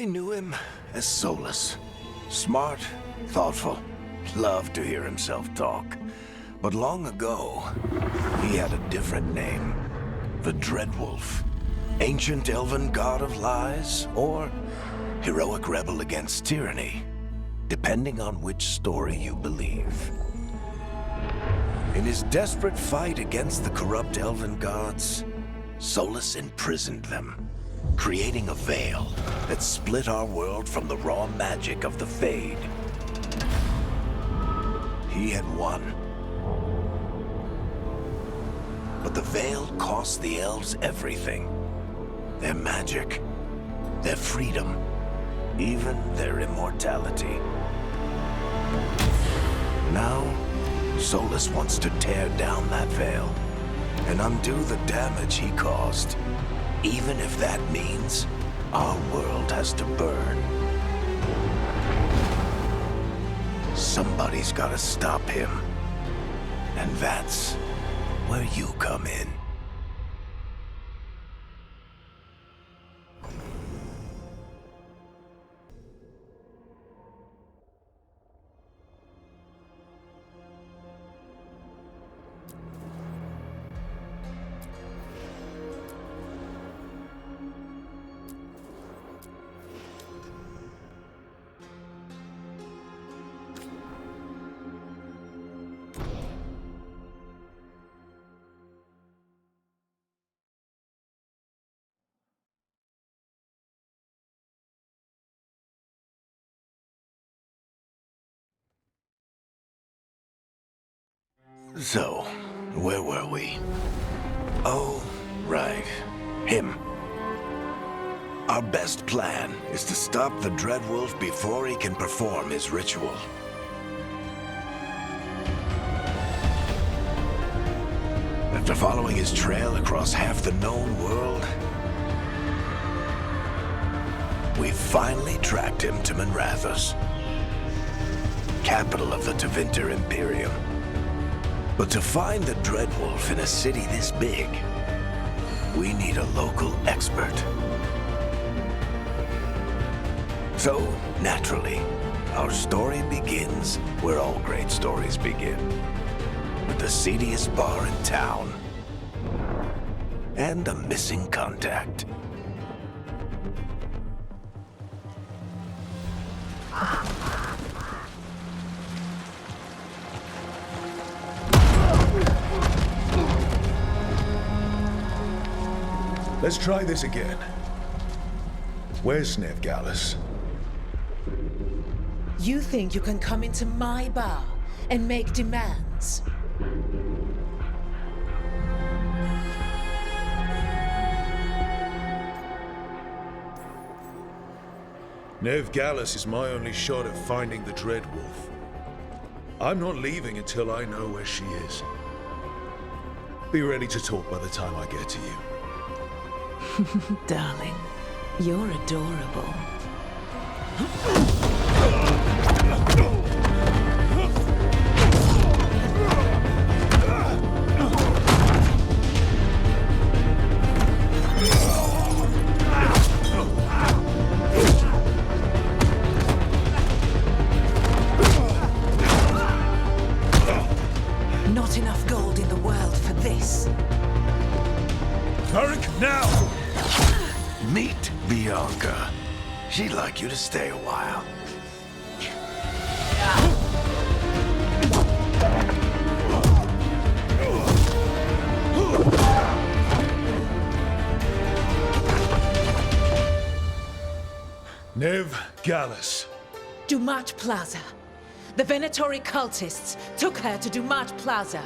I knew him as Solus. Smart, thoughtful, loved to hear himself talk. But long ago, he had a different name. The Dreadwolf. Ancient elven god of lies, or heroic rebel against tyranny, depending on which story you believe. In his desperate fight against the corrupt elven gods, Solus imprisoned them, creating a veil that split our world from the raw magic of the Fade. He had won. But the veil cost the elves everything. Their magic, their freedom, even their immortality. Now, Solus wants to tear down that veil and undo the damage he caused, even if that means our world has to burn. Somebody's gotta stop him, and that's where you come in. So, where were we? Oh, right. Him. Our best plan is to stop the Dreadwolf before he can perform his ritual. After following his trail across half the known world, we finally tracked him to Minrathous, capital of the Tevinter Imperium. But to find the Dreadwolf in a city this big, we need a local expert. So, naturally, our story begins where all great stories begin. With the seediest bar in town. And a missing contact. Let's try this again. Where's Veilguard? You think you can come into my bar and make demands? Veilguard is my only shot at finding the Dreadwolf. I'm not leaving until I know where she is. Be ready to talk by the time I get to you. Darling, you're adorable. Not enough gold in the world for this. Tarek, now! Meet Bianca. She'd like you to stay a while. Veilguard. Dumat Plaza. The Venatori cultists took her to Dumat Plaza.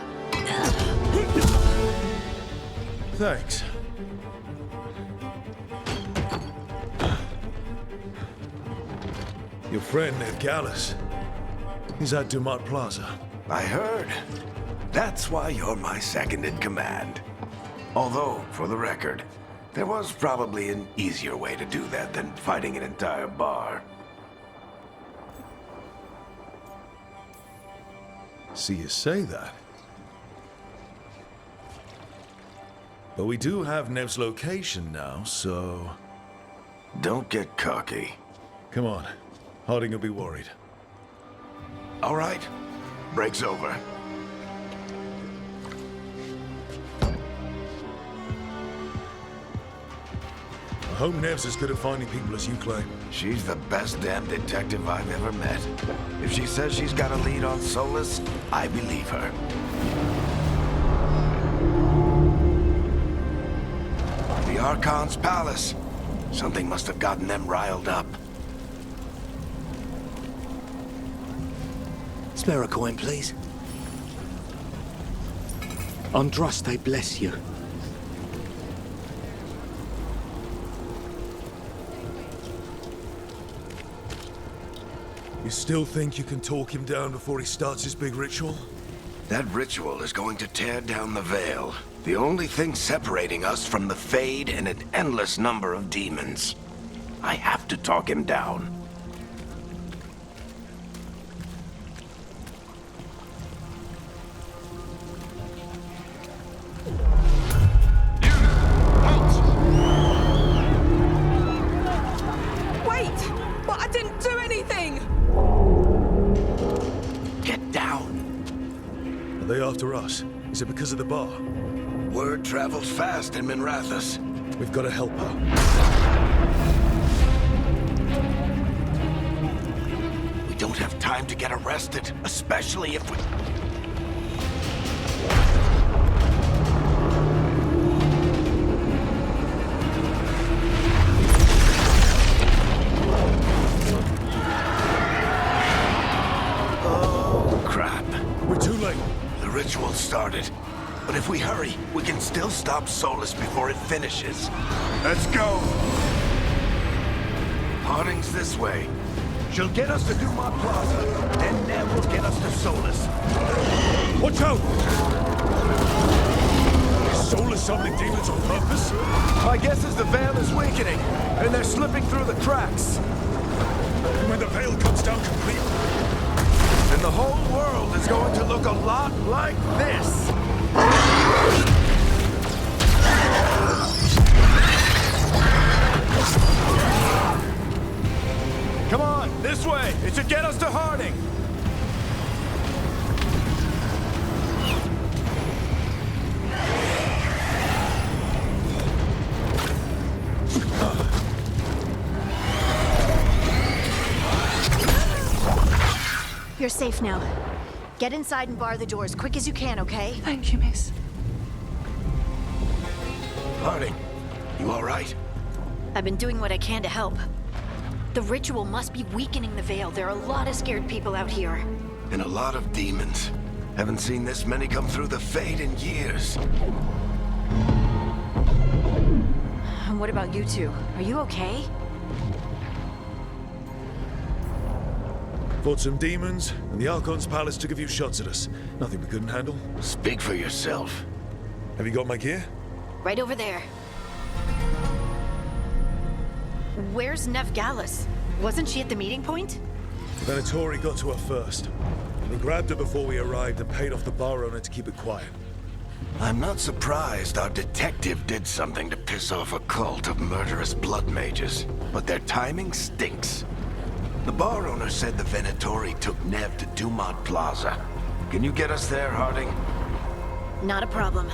Thanks. Your friend Veilguard is at Dumat Plaza. I heard. That's why you're my second in command. Although, for the record, there was probably an easier way to do that than fighting an entire bar. See you say that. But we do have Nev's location now, so... Don't get cocky. Come on. Harding will be worried. All right. Break's over. I hope Nev's as good at finding people as you claim. She's the best damn detective I've ever met. If she says she's got a lead on Solus, I believe her. The Archon's palace. Something must have gotten them riled up. Spare a coin, please. Andraste bless you. You still think you can talk him down before he starts his big ritual? That ritual is going to tear down the Veil. The only thing separating us from the Fade and an endless number of demons. I have to talk him down. Wait! But I didn't do anything! Get down. Are they after us? Is it because of the bar? Word travels fast in Minrathous. We've got to help her. We don't have time to get arrested, especially if we... Oh, crap. We're too late. The ritual started. But if we hurry, we can still stop Solus before it finishes. Let's go! Harding's this way. She'll get us to Dumont Plaza, then Nev will get us to Solus. Watch out! Is Solus summoning demons on purpose? My guess is the Veil is weakening, and they're slipping through the cracks. When the Veil comes down completely, And the whole world is going to look a lot like this. Come on, this way. It should get us to Harding. You're safe now. Get inside and bar the doors quick as you can, okay? Thank you, miss. Harding, you all right? I've been doing what I can to help. The ritual must be weakening the Veil. There are a lot of scared people out here. And a lot of demons. Haven't seen this many come through the Fade in years. And what about you two? Are you okay? fought some demons, and the Archon's palace took a few shots at us. Nothing we couldn't handle. Speak for yourself. Have you got my gear? Right over there. Where's Veilguard? Wasn't she at the meeting point? Venatori got to her first. We grabbed her before we arrived and paid off the bar owner to keep it quiet. I'm not surprised our detective did something to piss off a cult of murderous blood mages, but their timing stinks. The bar owner said the Venatori took Nev to Dumont Plaza. Can you get us there, Harding? Not a problem.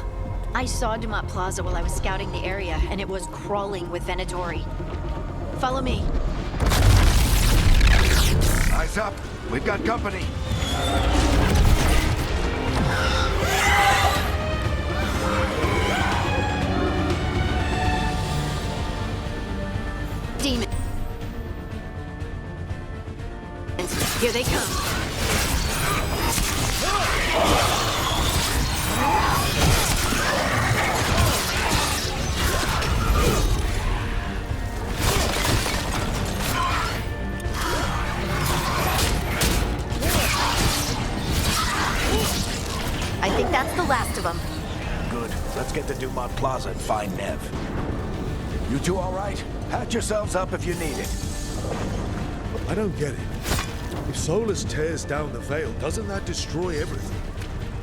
I saw Dumont Plaza while I was scouting the area, and it was crawling with Venatori. Follow me. Eyes up. We've got company. Demons. Here they come. I think that's the last of them. Good. Let's get to Dumont Plaza and find Nev. You two all right? Patch yourselves up if you need it. I don't get it. If Solus tears down the Veil, doesn't that destroy everything?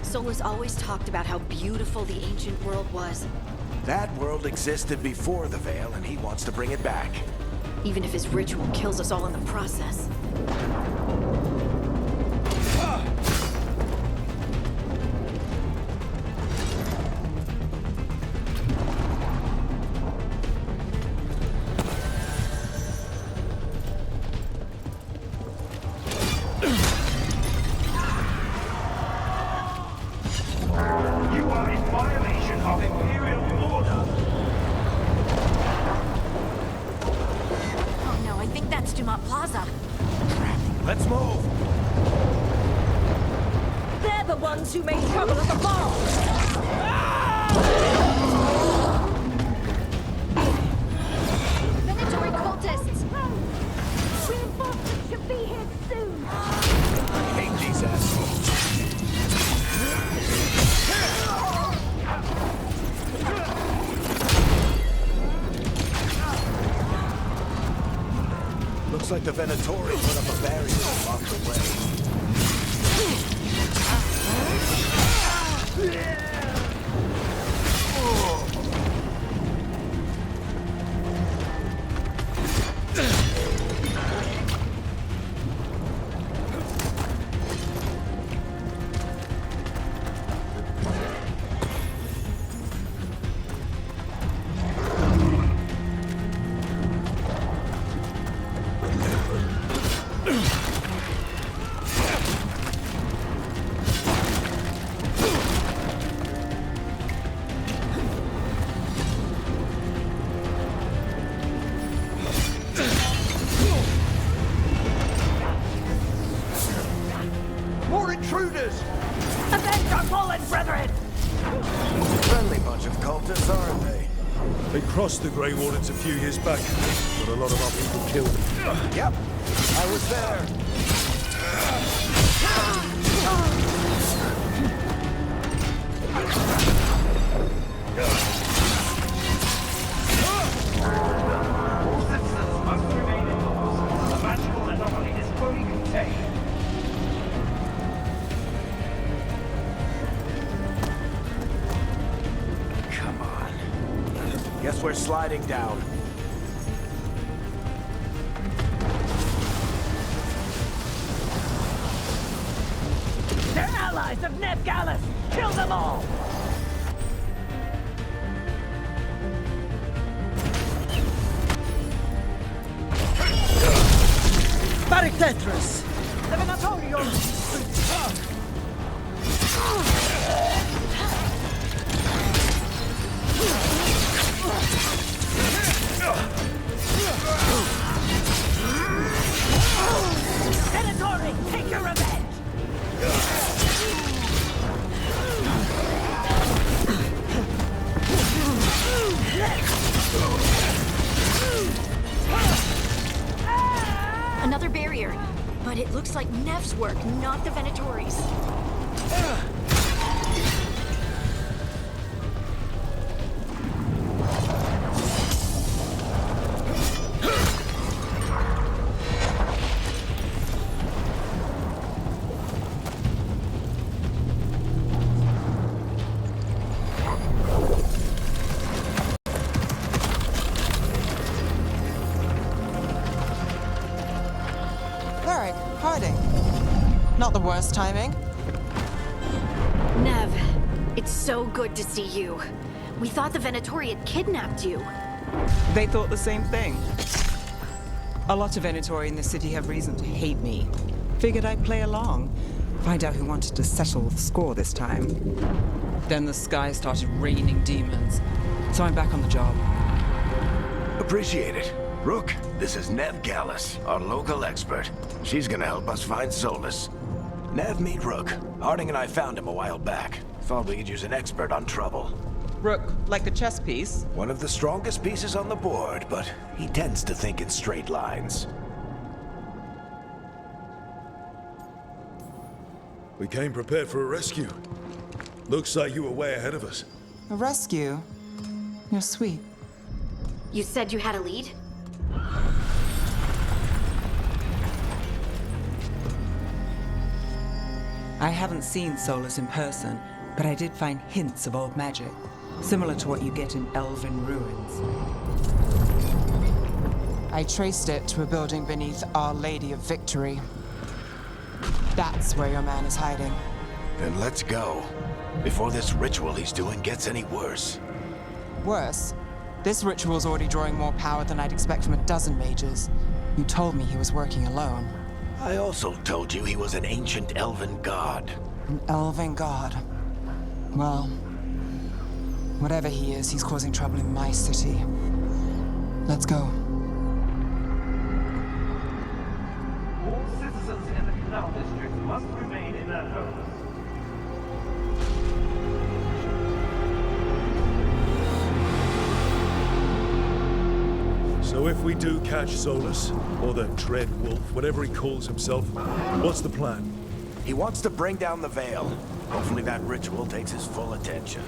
Solus always talked about how beautiful the ancient world was. That world existed before the Veil, and he wants to bring it back. even if his ritual kills us all in the process. Let's move! They're the ones who made trouble at the ball! Venatori cultists! Reinforcements should be here soon! I hate these assholes. Looks like the Venatori put up a barrier to block the way. More intruders! Avenge our fallen brethren! Friendly bunch of cultists, aren't they? They crossed the Grey Wardens a few years back, but a lot of our people killed. Yep, I was there. All citizens must remain indoors. The magical anomaly is fully contained. Come on. Guess we're sliding down. They're allies of Neve. Kill them all! Tetras! The Venatorion! Venatori, take your revenge! Another barrier. But it looks like Nev's work, not the Venatori's. Not the worst timing. Nev, it's so good to see you. We thought the Venatori had kidnapped you. They thought the same thing. A lot of Venatori in the city have reason to hate me. Figured I'd play along. Find out who wanted to settle the score this time. Then the sky started raining demons. So I'm back on the job. Appreciate it. Rook, this is Neve Gallus, our local expert. She's gonna help us find Solus. Nev, meet Rook. Harding and I found him a while back. Thought we could use an expert on trouble. Rook, like a chess piece? One of the strongest pieces on the board, but he tends to think in straight lines. We came prepared for a rescue. Looks like you were way ahead of us. A rescue? You're sweet. You said you had a lead? I haven't seen Solus in person, but I did find hints of old magic, similar to what you get in elven ruins. I traced it to a building beneath Our Lady of Victory. That's where your man is hiding. Then let's go. Before this ritual he's doing gets any worse. Worse, this ritual's already drawing more power than I'd expect from a dozen mages. You told me he was working alone. I also told you he was an ancient elven god. An elven god. Well, whatever he is, he's causing trouble in my city. Let's go. All citizens in the canal district must remain in their homes. So if we do catch Solus, or the Dread Wolf, whatever he calls himself, what's the plan? He wants to bring down the Veil. Hopefully that ritual takes his full attention.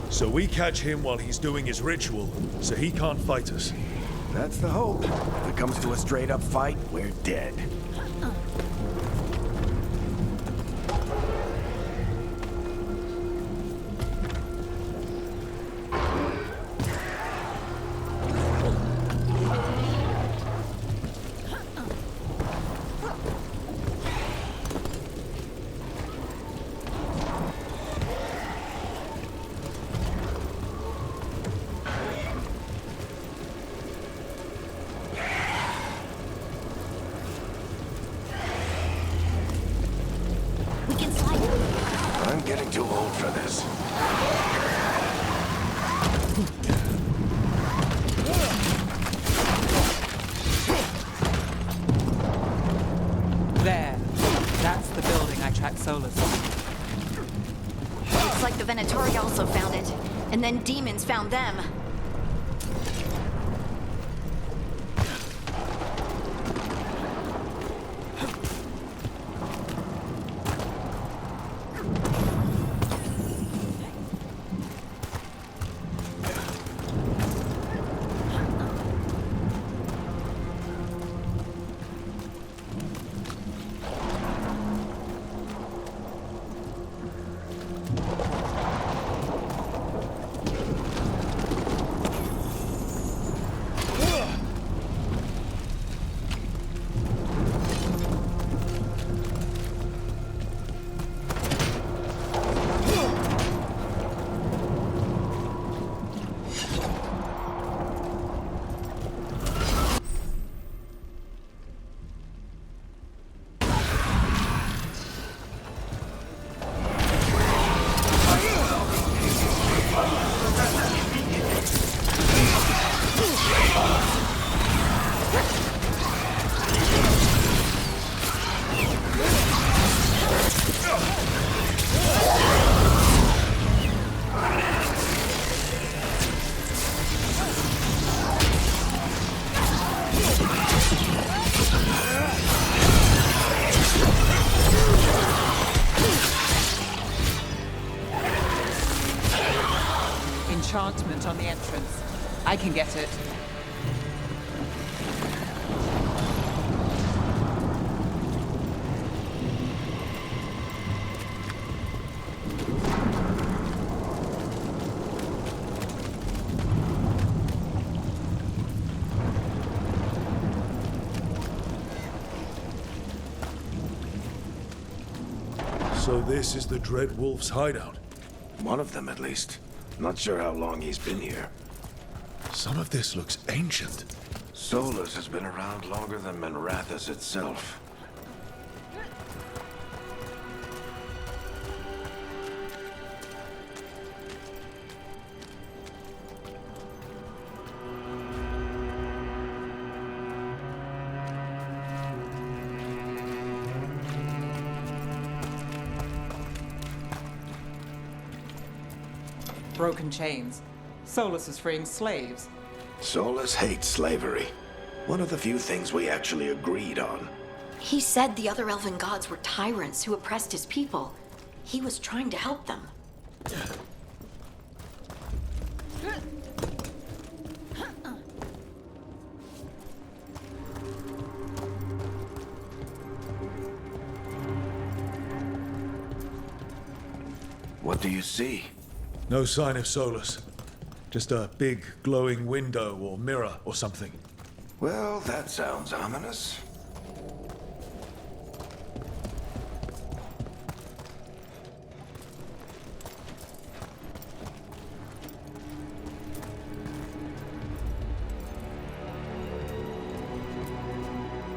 So we catch him while he's doing his ritual, so he can't fight us. That's the hope. If it comes to a straight-up fight, we're dead. We can slide. I'm getting too old for this. There. That's the building I tracked Solus on. Looks like the Venatori also found it. And then demons found them. Enchantment on the entrance. I can get it. So this is the Dread Wolf's hideout. One of them, at least. Not sure how long he's been here. Some of this looks ancient. Solus has been around longer than Manrathus itself. Broken chains. Solus is freeing slaves. Solus hates slavery. One of the few things we actually agreed on. He said the other elven gods were tyrants who oppressed his people. He was trying to help them. What do you see? No sign of Solus. Just a big glowing window or mirror or something. Well, that sounds ominous.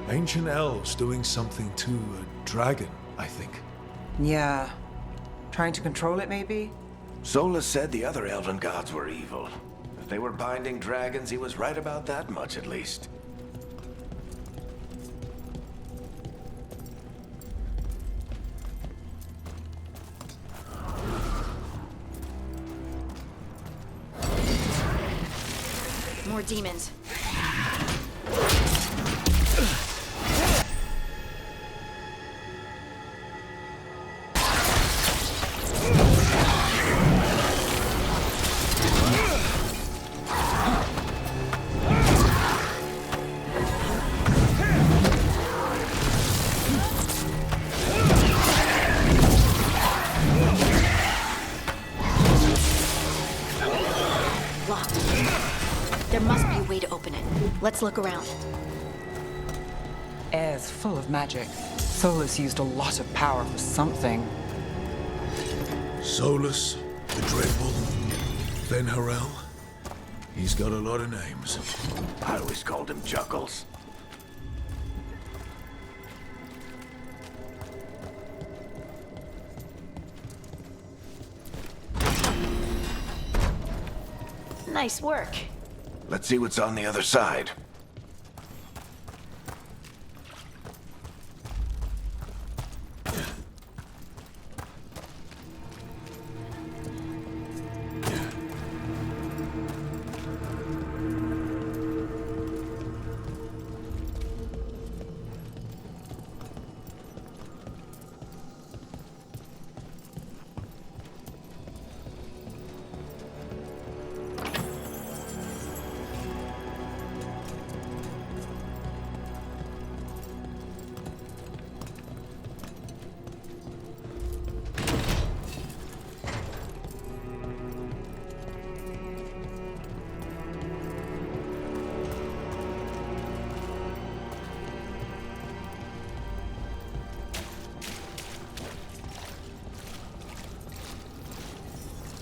Ancient elves doing something to a dragon, I think. Yeah. Trying to control it, maybe? Solus said the other elven gods were evil. If they were binding dragons, he was right about that much, at least. More demons. Locked. There must be a way to open it. Let's look around. Air's full of magic. Solus used a lot of power for something. Solus, the Dreadwolf, Veilguard. He's got a lot of names. I always called him Chuckles. Nice work. Let's see what's on the other side.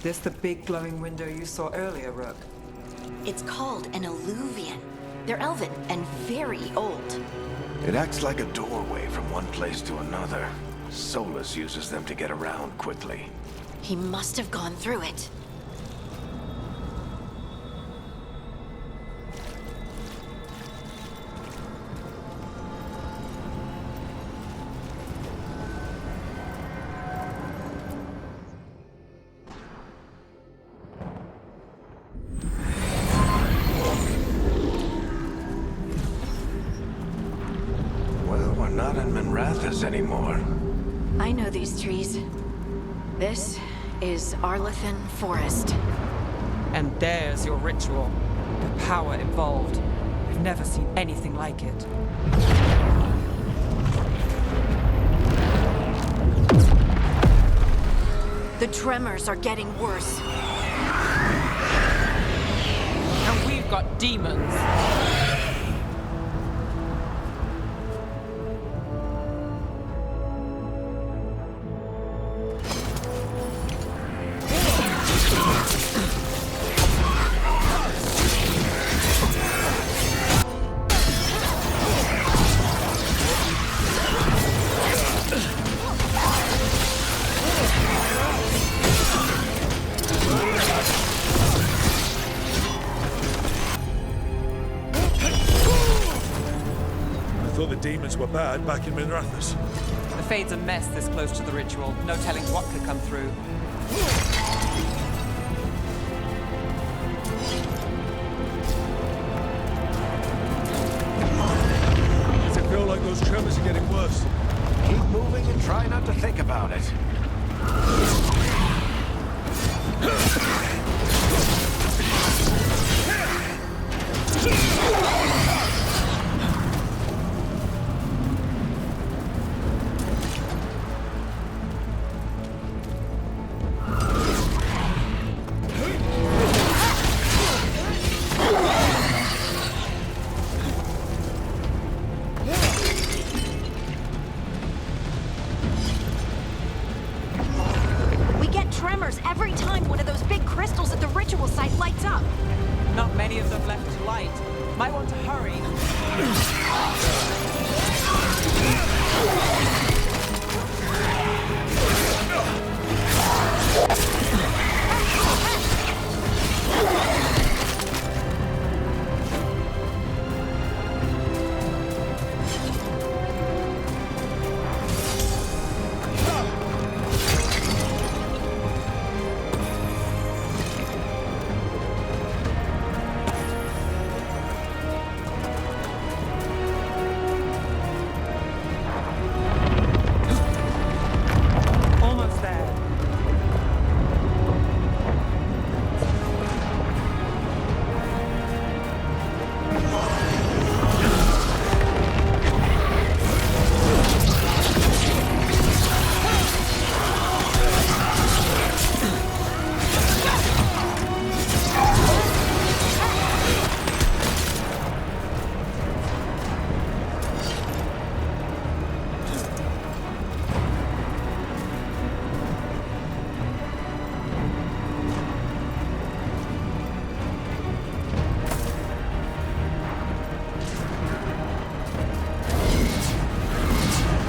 This the big glowing window you saw earlier, Rook? It's called an alluvian. They're elven and very old. It acts like a doorway from one place to another. Solus uses them to get around quickly. He must have gone through it. Anymore. I know these trees. This is Arlethan Forest. And there's your ritual. The power involved. I've never seen anything like it. The tremors are getting worse. And we've got demons. Demons were bad back in Minrathous. The Fade's a mess this close to the ritual. No telling what could come through. Does it feel like those tremors are getting worse? Keep moving and try not to think about it. What's up? Not many of them left light. Might want to hurry. Almost there.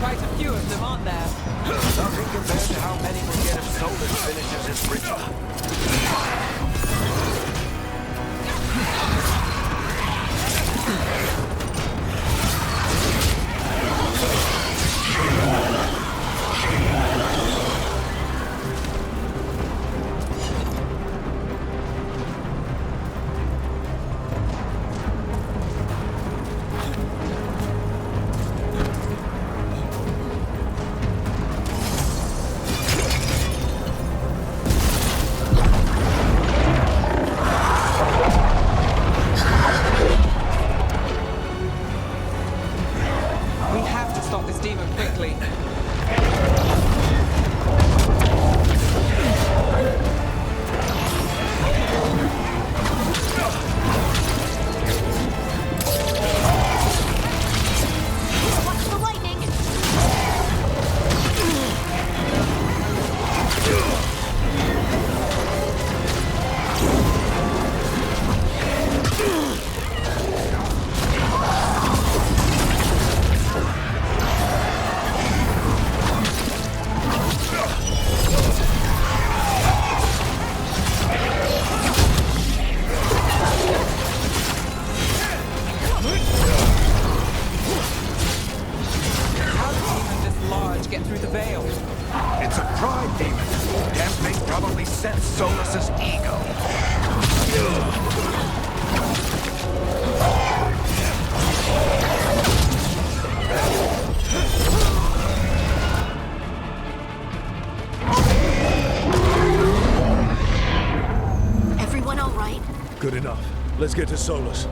Quite a few of them, aren't there? Nothing compared to how many will get if Solus finishes his ritual. We have to stop this demon quickly. Watch the lightning! How did even this large get through the veil? It's a pride demon. Damn thing probably sensed Solus's ego. Everyone all right? Good enough. Let's get to Solus.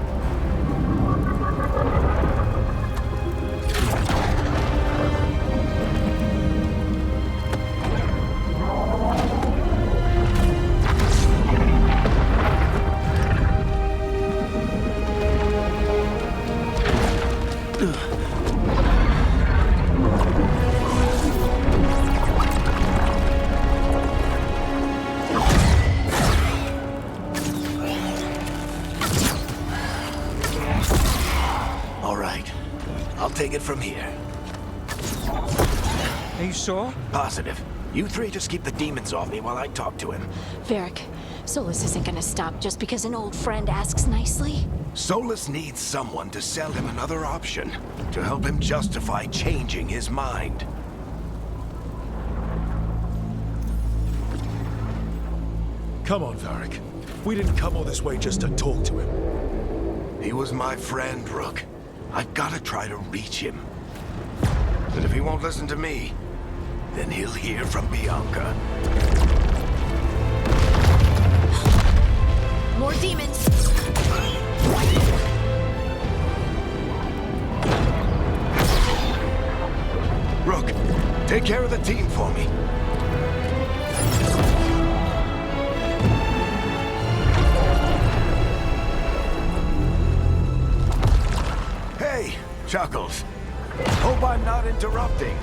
All right. I'll take it from here. Are you sure? Positive. You three just keep the demons off me while I talk to him. Varric, Solus isn't gonna stop just because an old friend asks nicely. Solus needs someone to sell him another option, to help him justify changing his mind. Come on, Varric. We didn't come all this way just to talk to him. He was my friend, Rook. I've got to try to reach him. But if he won't listen to me, then he'll hear from Bianca. More demons! Rook, take care of the team for me. Hey, Chuckles. Hope I'm not interrupting.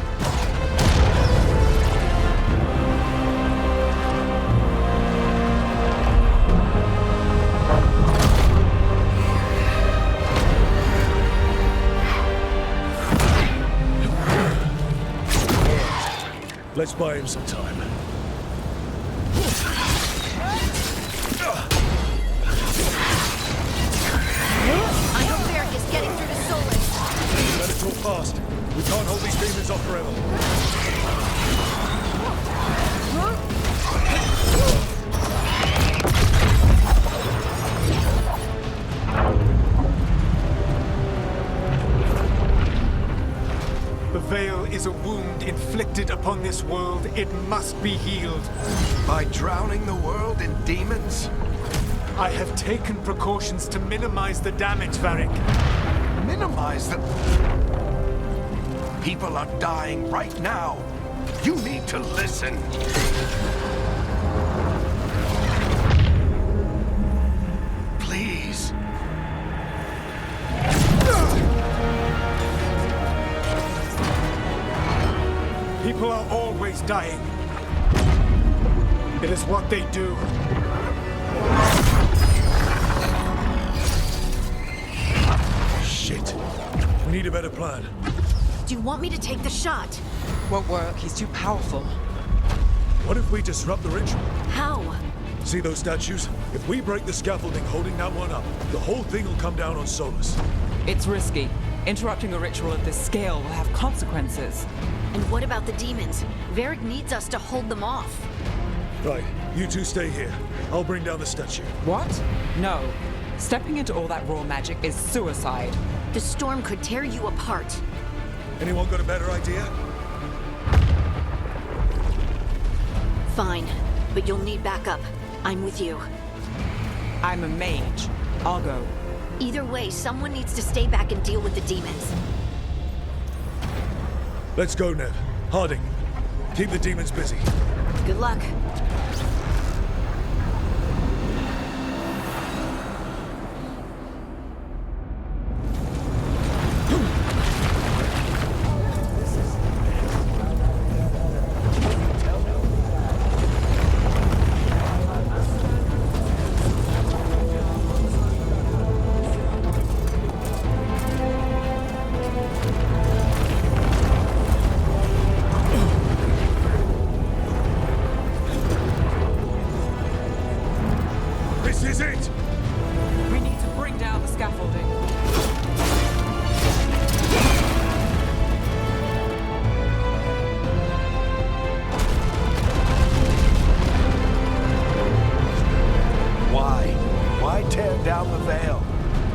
Let's buy him some time. I hope Varric is getting through to Solus. Better talk fast. We can't hold these demons off forever. The veil is a wound inflicted upon this world. It must be healed. By drowning the world in demons? I have taken precautions to minimize the damage, Varric. Minimize the... People are dying right now. You need to listen. Please. People are always dying. It is what they do. Shit. We need a better plan. Do you want me to take the shot? Won't work. He's too powerful. What if we disrupt the ritual? How? See those statues? If we break the scaffolding holding that one up, the whole thing will come down on Solus. It's risky. Interrupting a ritual at this scale will have consequences. And what about the demons? Varric needs us to hold them off. Right, you two stay here. I'll bring down the statue. What? No. Stepping into all that raw magic is suicide. The storm could tear you apart. Anyone got a better idea? Fine, but you'll need backup. I'm with you. I'm a mage. I'll go. Either way, someone needs to stay back and deal with the demons. Let's go, Nev. Harding, keep the demons busy. Good luck. This is it! We need to bring down the scaffolding. Why tear down the veil,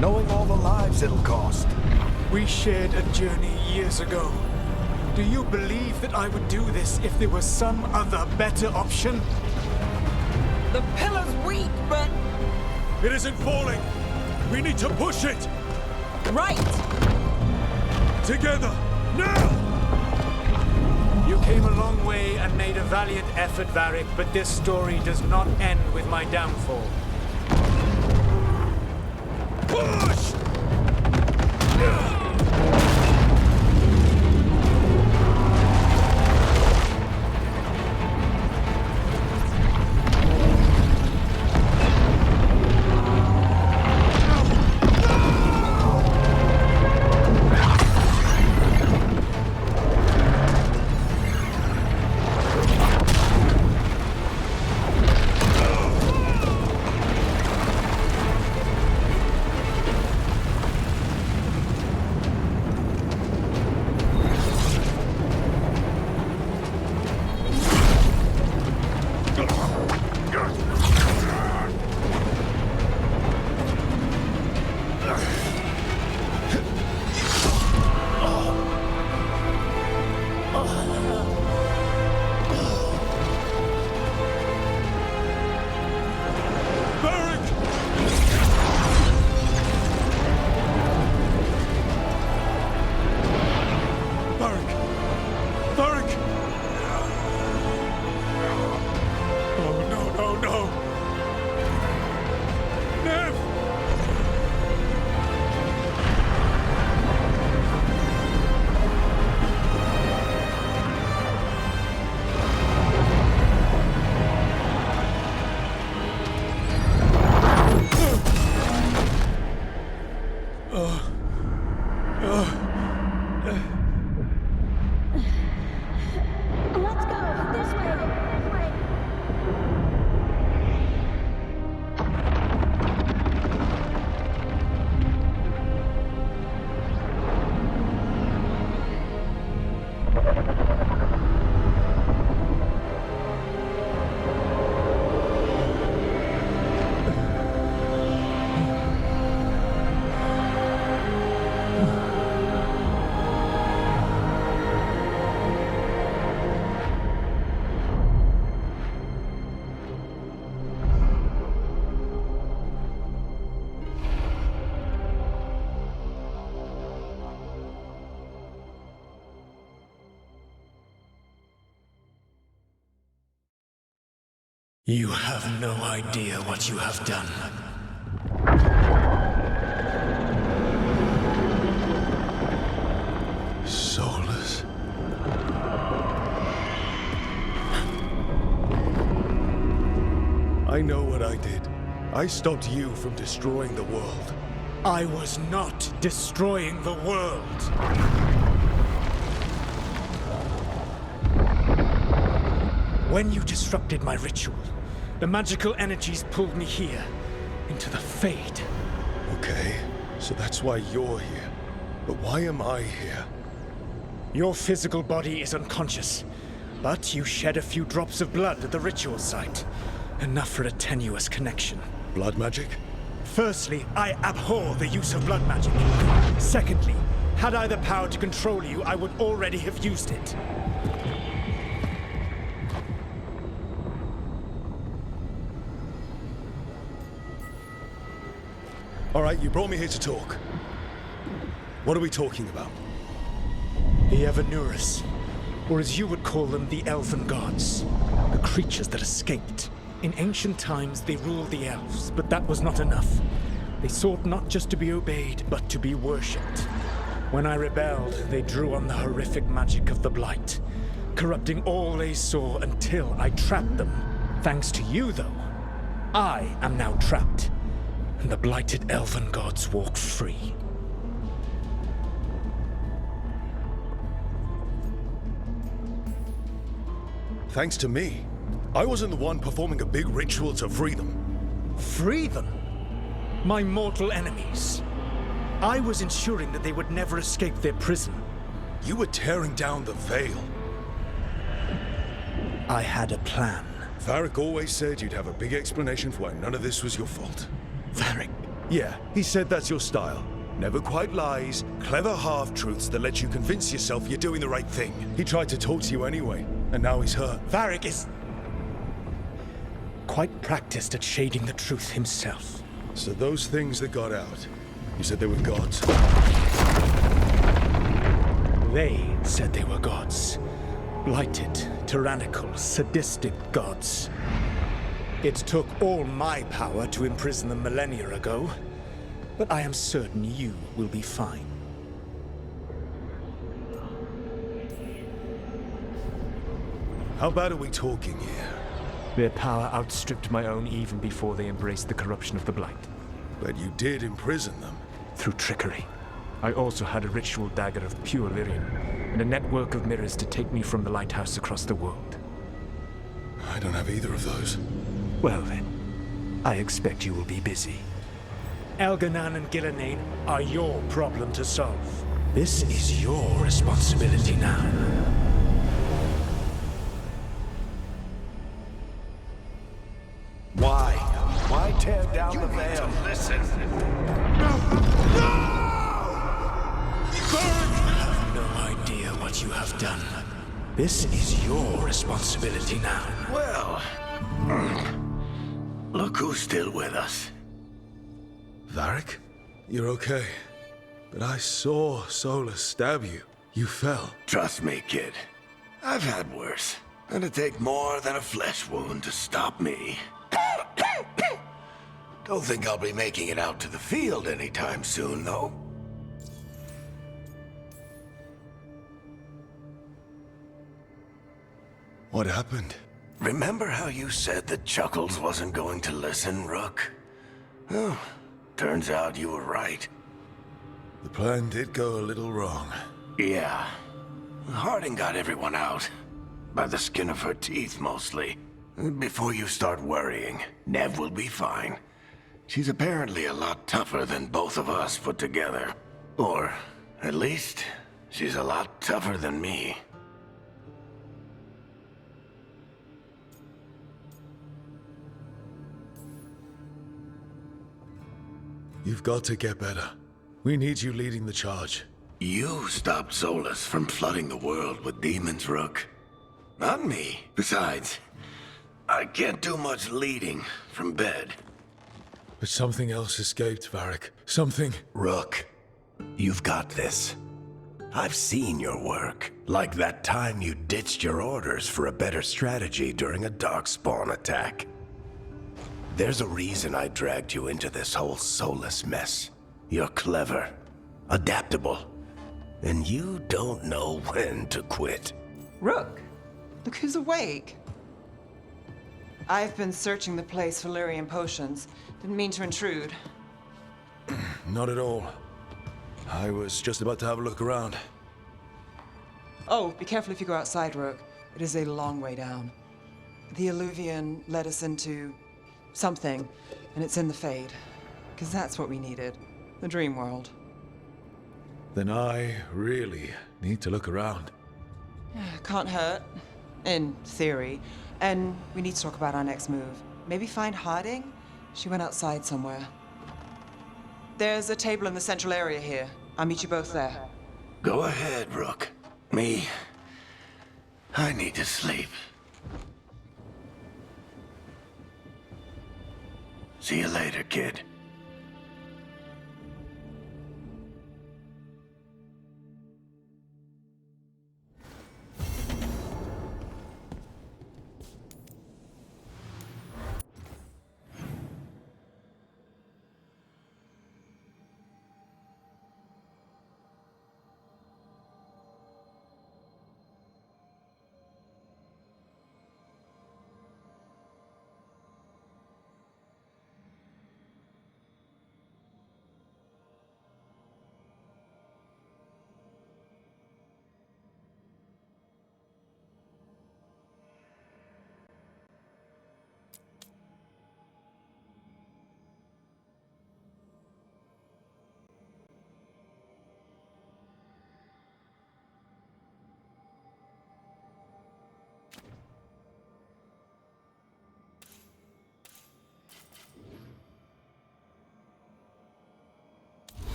knowing all the lives it'll cost? We shared a journey years ago. Do you believe that I would do this if there was some other better option? The pillar's weak, but... It isn't falling! We need to push it! Right! Together! Now! You came a long way and made a valiant effort, Varric, but this story does not end with my downfall. Push! Let's go. You have no idea what you have done. Soulless. I know what I did. I stopped you from destroying the world. I was not destroying the world. When you disrupted my ritual, the magical energies pulled me here, into the Fade. Okay, so that's why you're here. But why am I here? Your physical body is unconscious, but you shed a few drops of blood at the ritual site. Enough for a tenuous connection. Blood magic? Firstly, I abhor the use of blood magic. Secondly, had I the power to control you, I would already have used it. All right, you brought me here to talk. What are we talking about? The Evanurus, or as you would call them, the Elven Gods. The creatures that escaped. In ancient times, they ruled the elves, but that was not enough. They sought not just to be obeyed, but to be worshipped. When I rebelled, they drew on the horrific magic of the Blight, corrupting all they saw until I trapped them. Thanks to you, though, I am now trapped, and the blighted Elven Gods walk free. Thanks to me. I wasn't the one performing a big ritual to free them. Free them? My mortal enemies. I was ensuring that they would never escape their prison. You were tearing down the Veil. I had a plan. Varric always said you'd have a big explanation for why none of this was your fault. Varric? Yeah, he said that's your style. Never quite lies, clever half-truths that let you convince yourself you're doing the right thing. He tried to talk to you anyway, and now he's hurt. Varric is quite practiced at shading the truth himself. So those things that got out, you said they were gods? They said they were gods. Blighted, tyrannical, sadistic gods. It took all my power to imprison them millennia ago, but I am certain you will be fine. How bad are we talking here? Their power outstripped my own even before they embraced the corruption of the Blight. But you did imprison them. Through trickery. I also had a ritual dagger of pure lyrium, and a network of mirrors to take me from the lighthouse across the world. I don't have either of those. Well then, I expect you will be busy. Elganan and ģileņain are your problem to solve. This is your responsibility now. Why? Why tear down the veil? Listen. You have no idea what you have done. This is your responsibility now. Well, look who's still with us. Varric? You're okay. But I saw Solus stab you. You fell. Trust me, kid. I've had worse. It'd take more than a flesh wound to stop me. Don't think I'll be making it out to the field anytime soon, though. What happened? Remember how you said that Chuckles wasn't going to listen, Rook? Well, turns out you were right. The plan did go a little wrong. Yeah. Harding got everyone out. By the skin of her teeth, mostly. Before you start worrying, Nev will be fine. She's apparently a lot tougher than both of us put together. Or, at least, she's a lot tougher than me. You've got to get better. We need you leading the charge. You stopped Solus from flooding the world with demons, Rook. Not me. Besides, I can't do much leading from bed. But something else escaped, Varric. Something... Rook, you've got this. I've seen your work. Like that time you ditched your orders for a better strategy during a darkspawn attack. There's a reason I dragged you into this whole soulless mess. You're clever, adaptable, and you don't know when to quit. Rook, look who's awake. I've been searching the place for Lyrian potions. Didn't mean to intrude. Not at all. I was just about to have a look around. Oh, be careful if you go outside, Rook. It is a long way down. The Illuvian led us into something, and it's in the Fade. Because that's what we needed. The dream world. Then I really need to look around. Can't hurt. In theory. And we need to talk about our next move. Maybe find Harding? She went outside somewhere. There's a table in the central area here. I'll meet you both there. Go ahead, Rook. Me, I need to sleep. See you later, kid.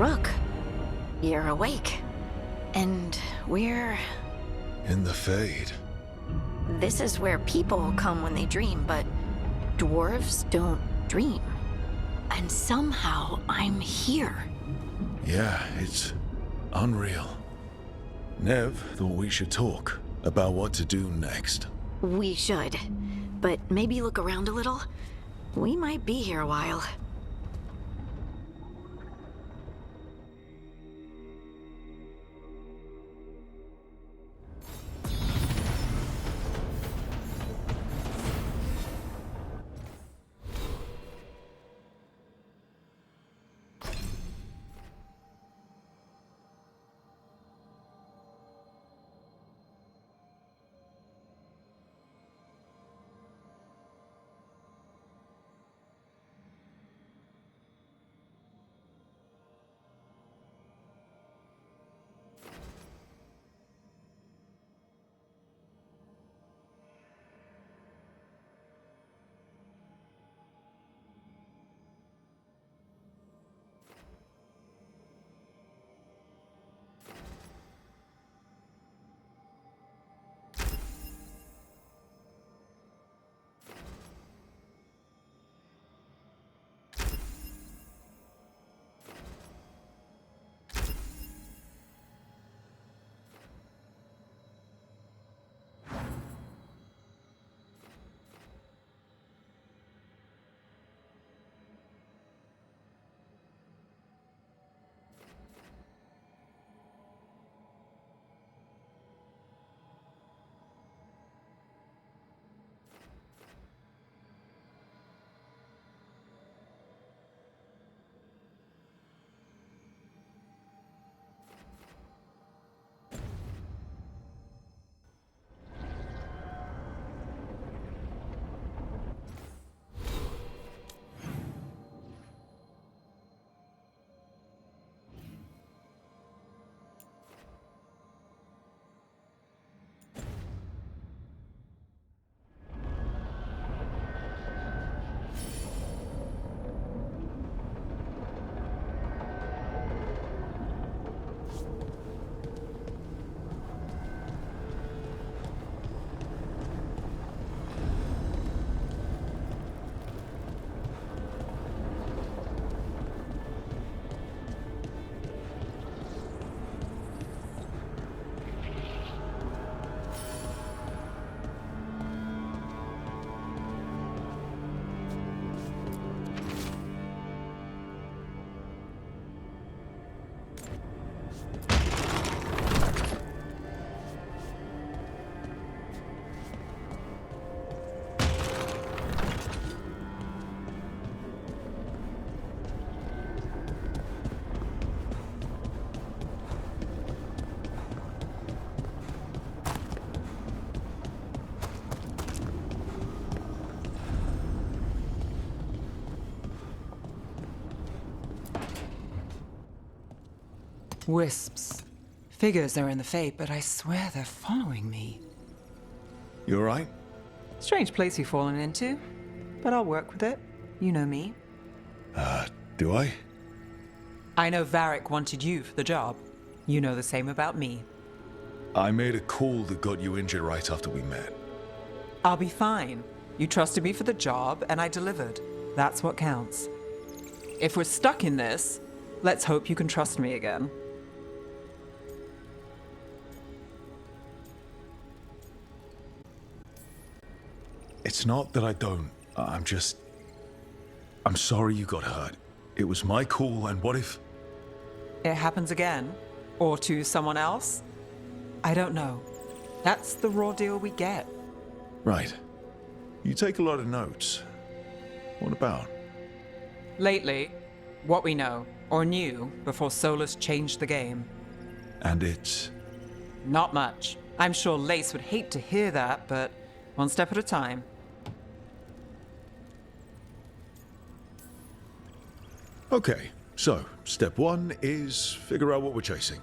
Rook, you're awake. And we're... In the Fade. This is where people come when they dream, but dwarves don't dream. And somehow I'm here. Yeah, it's unreal. Nev thought we should talk about what to do next. We should. But maybe look around a little. We might be here a while. Wisps. Figures are in the Fate, but I swear they're following me. You alright? Strange place you've fallen into, but I'll work with it. You know me. Do I? I know Varric wanted you for the job. You know the same about me. I made a call that got you injured right after we met. I'll be fine. You trusted me for the job, and I delivered. That's what counts. If we're stuck in this, let's hope you can trust me again. It's not that I don't. I'm sorry you got hurt. It was my call, and what if... It happens again? Or to someone else? I don't know. That's the raw deal we get. Right. You take a lot of notes. What about? Lately, what we know, or knew, before Solus changed the game. And it's... Not much. I'm sure Lace would hate to hear that, but one step at a time. Okay, so step one is figure out what we're chasing.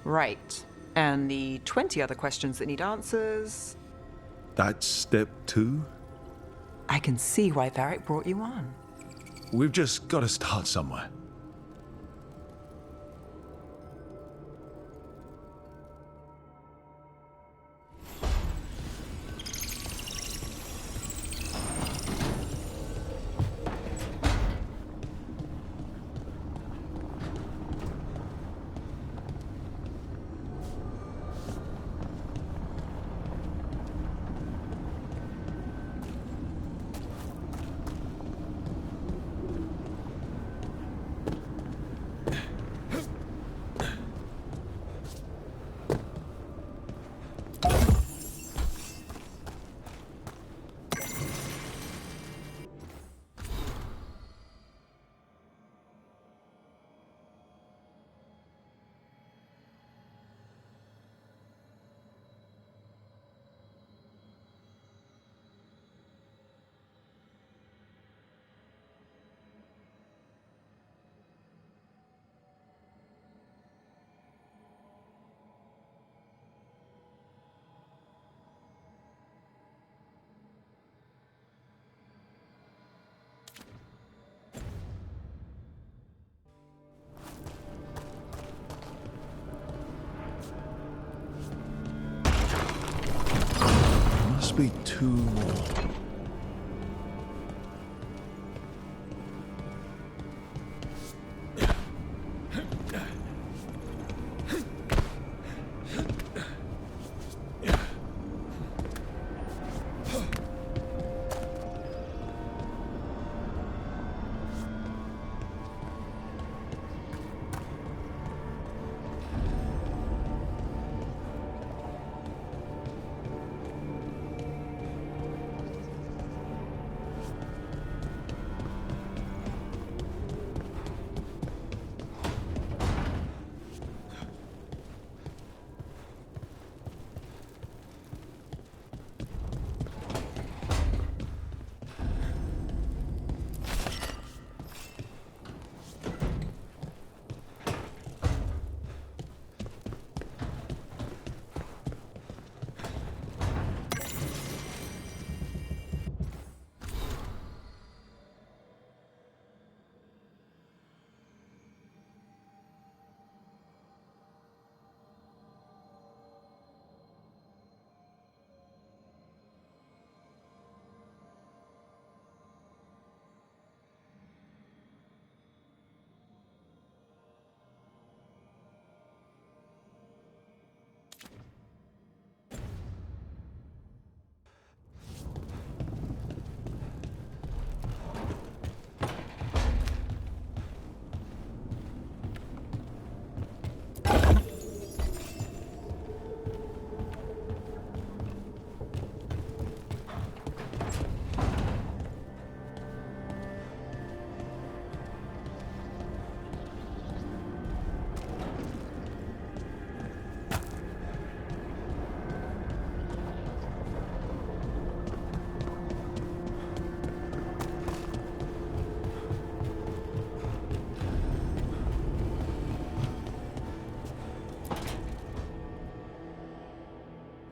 Right. And the 20 other questions that need answers... That's step two? I can see why Varric brought you on. We've just got to start somewhere. must be 2 more.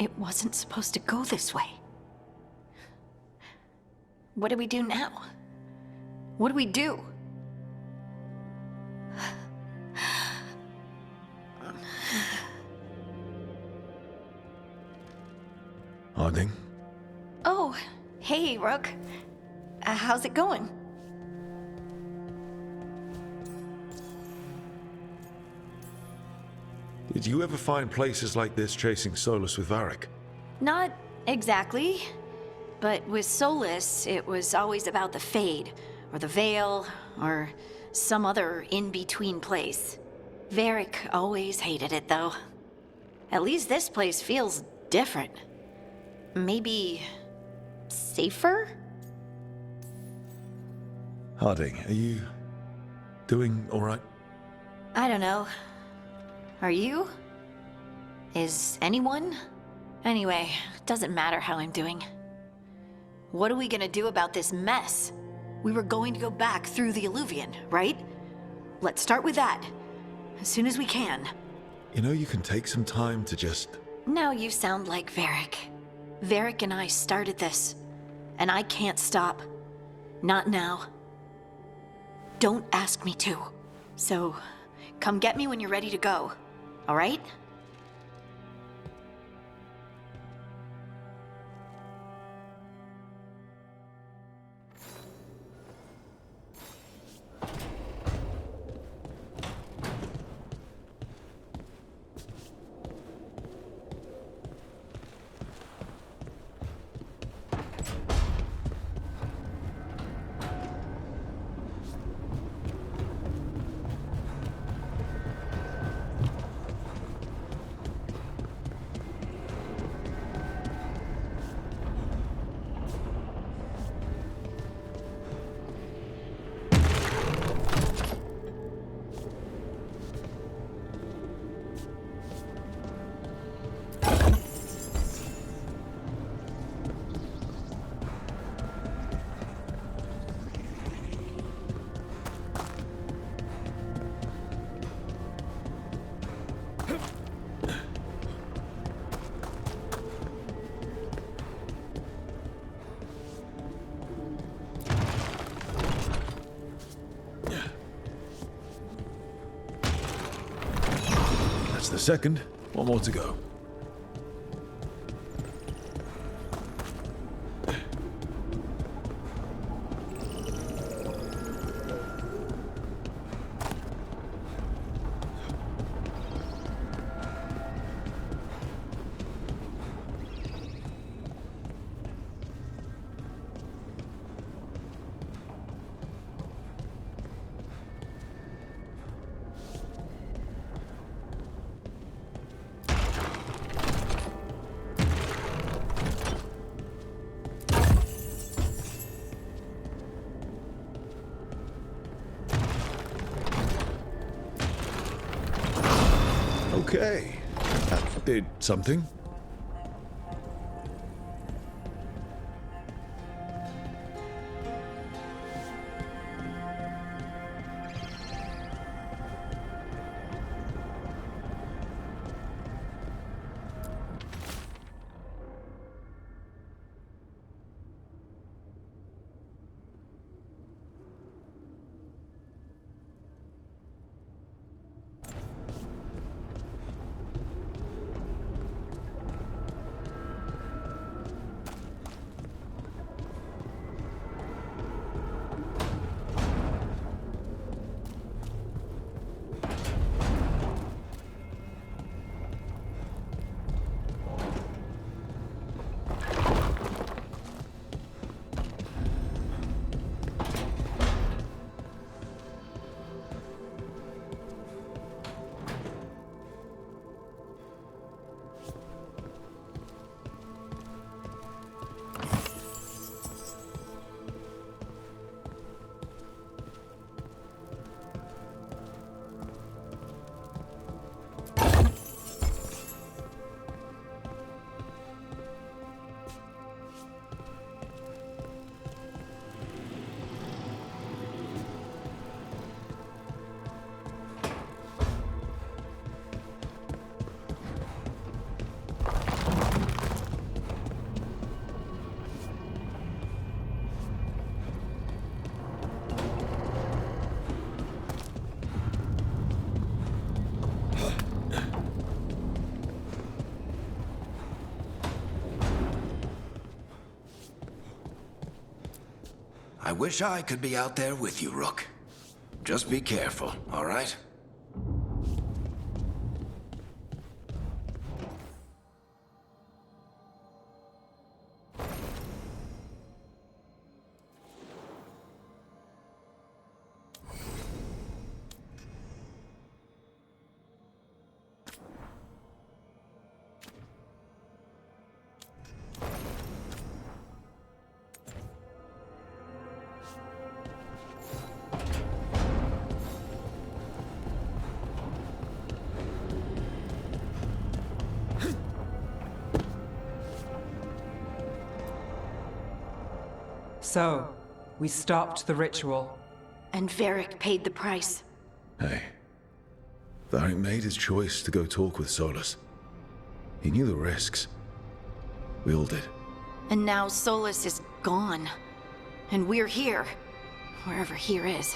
It wasn't supposed to go this way. What do we do now? What do we do? Harding? Oh, hey, Rook. How's it going? Did you ever find places like this chasing Solus with Varric? Not exactly. But with Solus, it was always about the Fade, or the Veil, or some other in-between place. Varric always hated it, though. At least this place feels different. Maybe safer? Harding, are you doing all right? I don't know. Are you? Is anyone? Anyway, doesn't matter how I'm doing. What are we gonna do about this mess? We were going to go back through the Illuvian, right? Let's start with that. As soon as we can. You know, you can take some time to just... Now you sound like Varric. Varric and I started this. And I can't stop. Not now. Don't ask me to. So, come get me when you're ready to go. All right? That's the second. One more to go. Okay. That did something. I wish I could be out there with you, Rook. Just be careful, all right? So, we stopped the ritual. And Varric paid the price. Hey. Varric made his choice to go talk with Solas. He knew the risks. We all did. And now Solas is gone. And we're here. Wherever here is.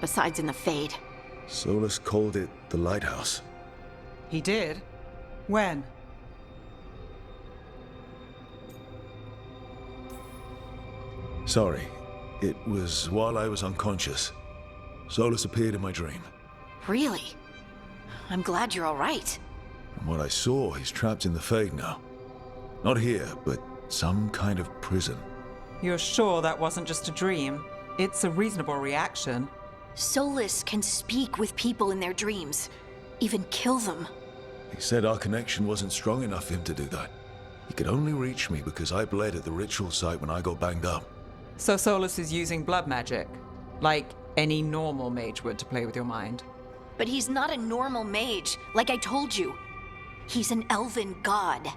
Besides in the Fade. Solas called it the Lighthouse. He did? When? Sorry. It was while I was unconscious. Solas appeared in my dream. Really? I'm glad you're all right. From what I saw, he's trapped in the Fade now. Not here, but some kind of prison. You're sure that wasn't just a dream? It's a reasonable reaction. Solas can speak with people in their dreams. Even kill them. He said our connection wasn't strong enough for him to do that. He could only reach me because I bled at the ritual site when I got banged up. So Solas is using blood magic? Like any normal mage would to play with your mind? But he's not a normal mage, like I told you. He's an elven god.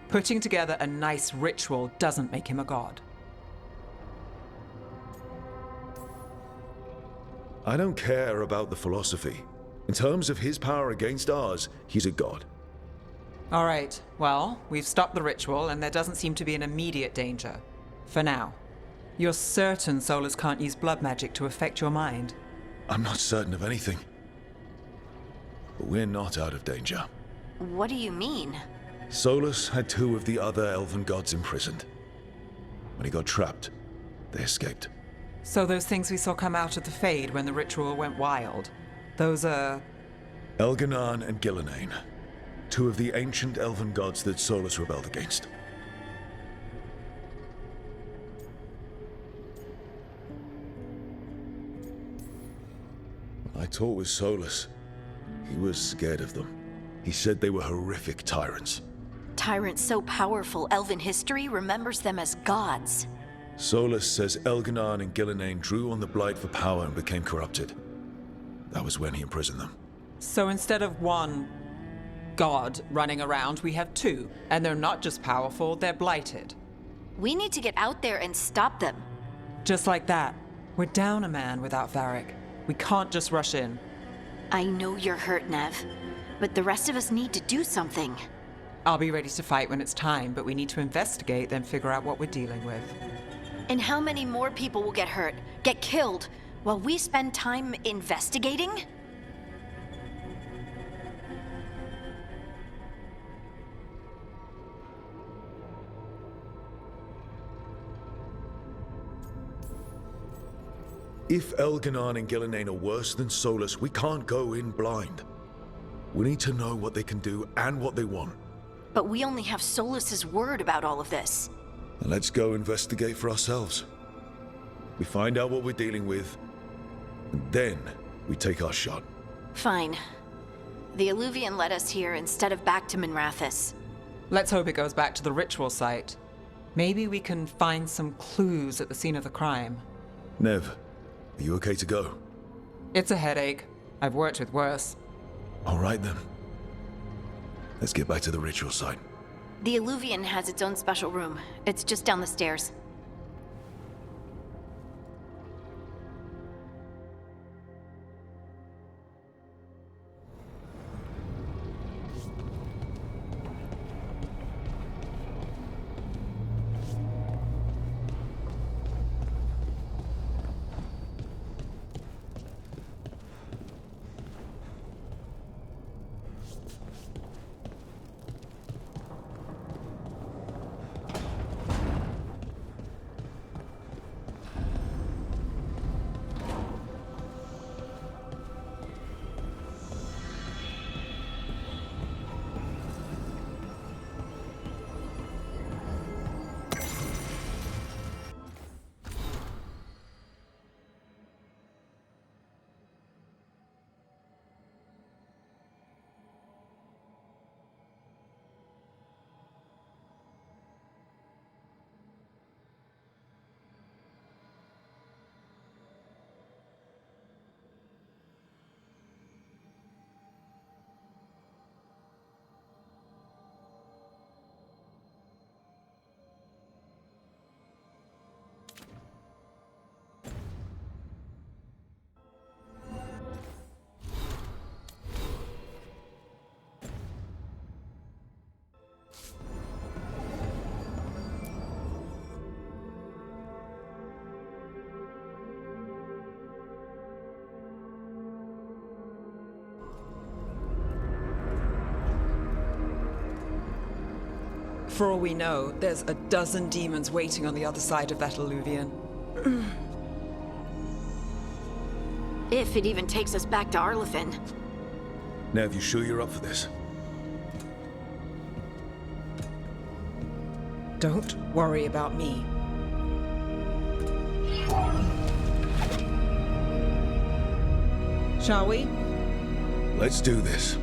Putting together a nice ritual doesn't make him a god. I don't care about the philosophy. In terms of his power against ours, he's a god. All right, well, we've stopped the ritual and there doesn't seem to be an immediate danger. For now. You're certain Solas can't use blood magic to affect your mind? I'm not certain of anything. But we're not out of danger. What do you mean? Solas had two of the other elven gods imprisoned. When he got trapped, they escaped. So those things we saw come out of the Fade when the ritual went wild, those are... Elganan and ģilenain, two of the ancient elven gods that Solas rebelled against. When I talked with Solas, he was scared of them. He said they were horrific tyrants. Tyrants so powerful, elven history remembers them as gods. Solas says Elganan and ģilenain drew on the Blight for power and became corrupted. That was when he imprisoned them. So instead of one god running around, we have two. And they're not just powerful, they're blighted. We need to get out there and stop them. Just like that. We're down a man without Varric. We can't just rush in. I know you're hurt, Nev, but the rest of us need to do something. I'll be ready to fight when it's time, but we need to investigate, then figure out what we're dealing with. And how many more people will get hurt, get killed, while we spend time investigating? If Elganon and Gillinan are worse than Solus, we can't go in blind. We need to know what they can do and what they want. But we only have Solus's word about all of this. Let's go investigate for ourselves. We find out what we're dealing with, and then we take our shot. Fine. The Illuvian led us here instead of back to Minrathous. Let's hope it goes back to the ritual site. Maybe we can find some clues at the scene of the crime. Nev, are you okay to go? It's a headache. I've worked with worse. All right then. Let's get back to the ritual site. The Illuvian has its own special room. It's just down the stairs. For all we know, there's a dozen demons waiting on the other side of that Illuvian. If it even takes us back to Arlefin. Nev, you sure you're up for this? Don't worry about me. Shall we? Let's do this.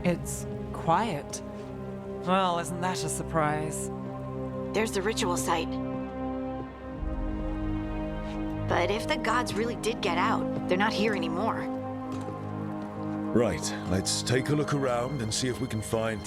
It's quiet. Well, isn't that a surprise? There's the ritual site. But if the gods really did get out, they're not here anymore. Right, let's take a look around and see if we can find...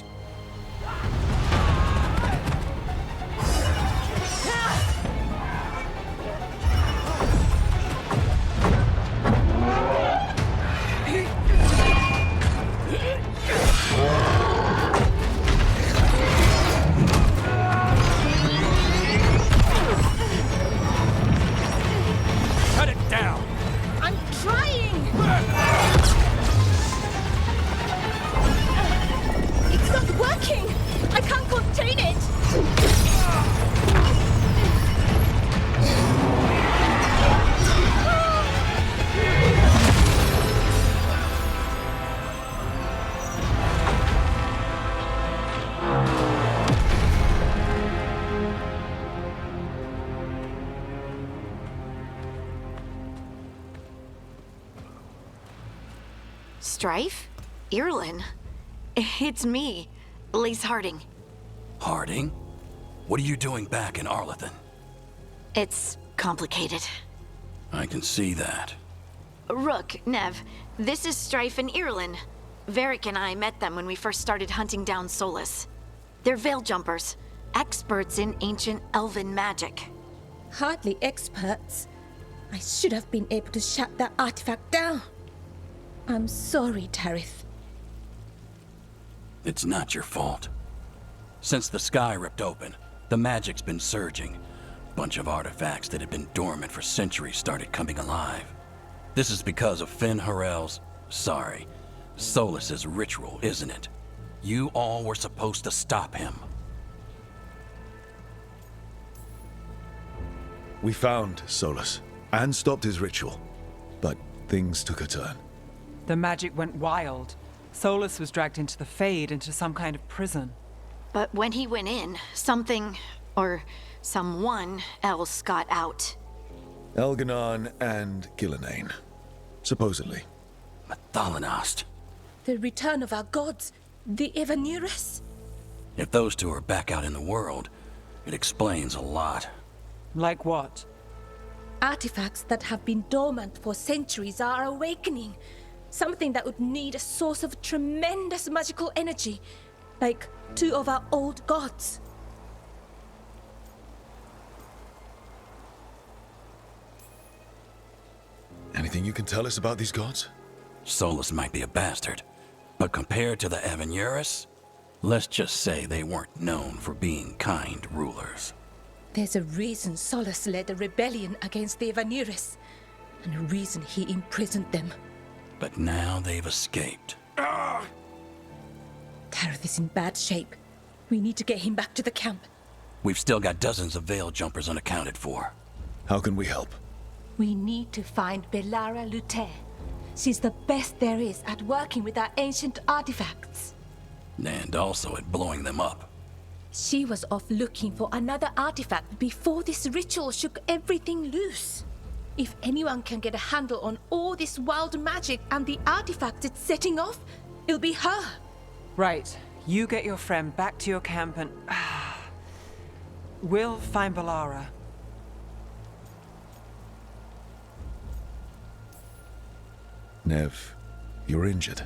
Strife? Irulan? It's me, Lise Harding. Harding? What are you doing back in Arlathan? It's complicated. I can see that. Rook, Nev, this is Strife and Irulan. Varric and I met them when we first started hunting down Solas. They're veil jumpers, experts in ancient elven magic. Hardly experts. I should have been able to shut that artifact down. I'm sorry, Tarith. It's not your fault. Since the sky ripped open, the magic's been surging. Bunch of artifacts that had been dormant for centuries started coming alive. This is because of Solas's ritual, isn't it? You all were supposed to stop him. We found Solas and stopped his ritual, but things took a turn. The magic went wild. Solas was dragged into the Fade, into some kind of prison. But when he went in, something, or someone else got out. Elganon and Gillenane, supposedly. Mathalanast. The return of our gods, the Evanurus. If those two are back out in the world, it explains a lot. Like what? Artifacts that have been dormant for centuries are awakening. Something that would need a source of tremendous magical energy, like two of our old gods. Anything you can tell us about these gods? Solas might be a bastard, but compared to the Evanurus, let's just say they weren't known for being kind rulers. There's a reason Solas led a rebellion against the Evanurus, and a reason he imprisoned them. But now they've escaped. Tarith is in bad shape. We need to get him back to the camp. We've still got dozens of veil jumpers unaccounted for. How can we help? We need to find Belara Lute. She's the best there is at working with our ancient artifacts. And also at blowing them up. She was off looking for another artifact before this ritual shook everything loose. If anyone can get a handle on all this wild magic and the artifacts it's setting off, it'll be her. Right. You get your friend back to your camp and... we'll find Belara. Nev, you're injured.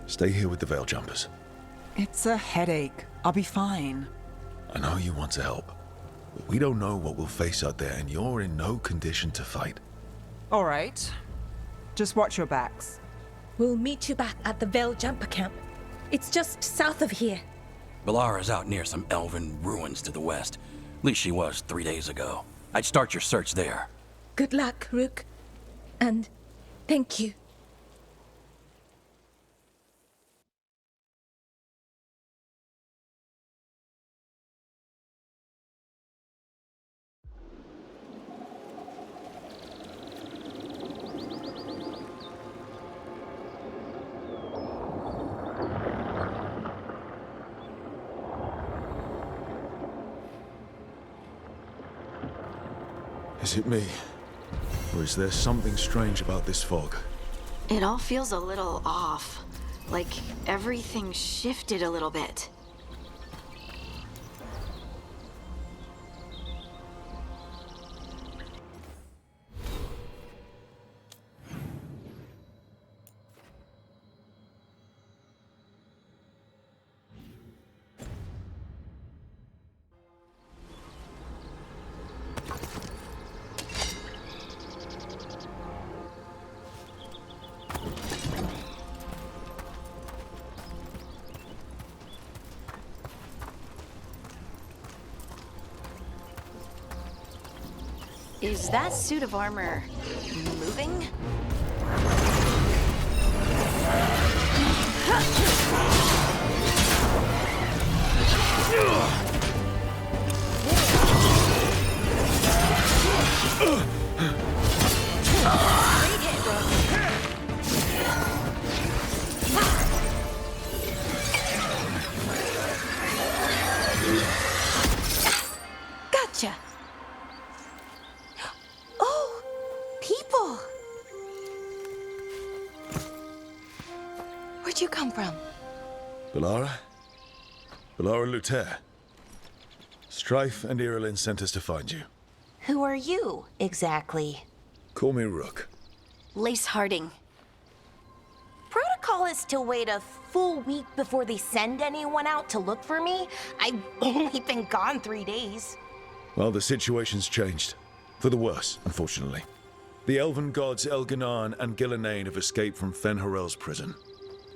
Stay here with the veil jumpers. It's a headache. I'll be fine. I know you want to help, but we don't know what we'll face out there, and you're in no condition to fight. All right. Just watch your backs. We'll meet you back at the Veil Jumper camp. It's just south of here. Belara's out near some elven ruins to the west. At least she was 3 days ago. I'd start your search there. Good luck, Rook. And thank you. Is it me? Or is there something strange about this fog? It all feels a little off. Like everything shifted a little bit. Is that suit of armor moving? Gotcha. Oh, people. Where'd you come from? Bellara? Bellara Luther. Strife and Irilin sent us to find you. Who are you, exactly? Call me Rook. Lace Harding. Protocol is to wait a full week before they send anyone out to look for me. I've only been gone 3 days. Well, the situation's changed. For the worse, unfortunately. The elven gods Elganan and Gillenane have escaped from Fen'Harel's prison.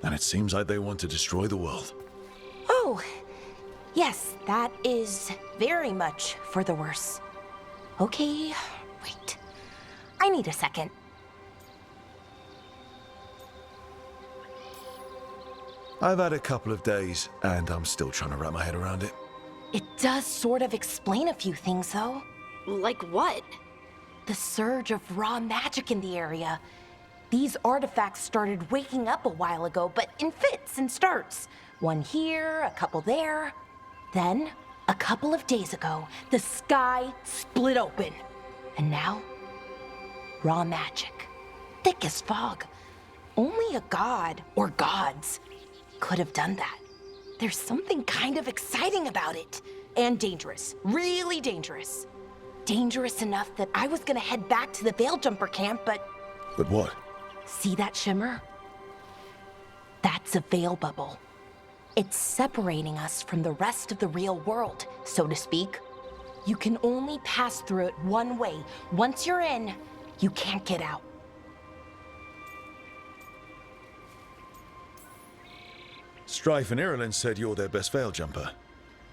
And it seems like they want to destroy the world. Oh, yes, that is very much for the worse. Okay, wait. I need a second. I've had a couple of days, and I'm still trying to wrap my head around it. It does sort of explain a few things, though. Like what? The surge of raw magic in the area. These artifacts started waking up a while ago, but in fits and starts. One here, a couple there. Then, a couple of days ago, the sky split open. And now, raw magic. Thick as fog. Only a god, or gods, could have done that. There's something kind of exciting about it. And dangerous. Really dangerous. Dangerous enough that I was gonna head back to the Veil Jumper camp, but... But what? See that shimmer? That's a veil bubble. It's separating us from the rest of the real world, so to speak. You can only pass through it one way. Once you're in, you can't get out. Strife and Irilin said you're their best veil jumper.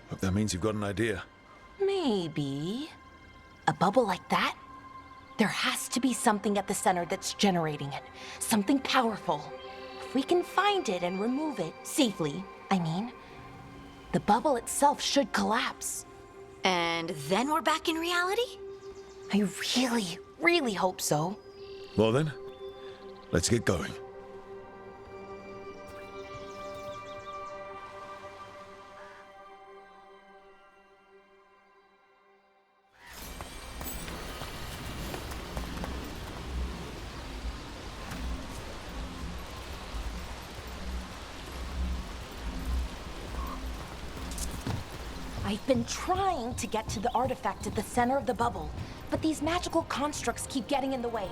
Hope that means you've got an idea. Maybe. A bubble like that? There has to be something at the center that's generating it. Something powerful. If we can find it and remove it, safely, I mean, the bubble itself should collapse. And then we're back in reality? I really, really hope so. Well then, let's get going. I've been trying to get to the artifact at the center of the bubble, but these magical constructs keep getting in the way.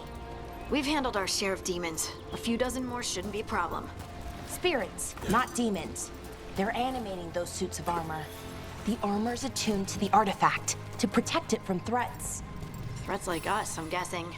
We've handled our share of demons. A few dozen more shouldn't be a problem. Spirits, not demons. They're animating those suits of armor. The armor's attuned to the artifact to protect it from threats. Threats like us, I'm guessing.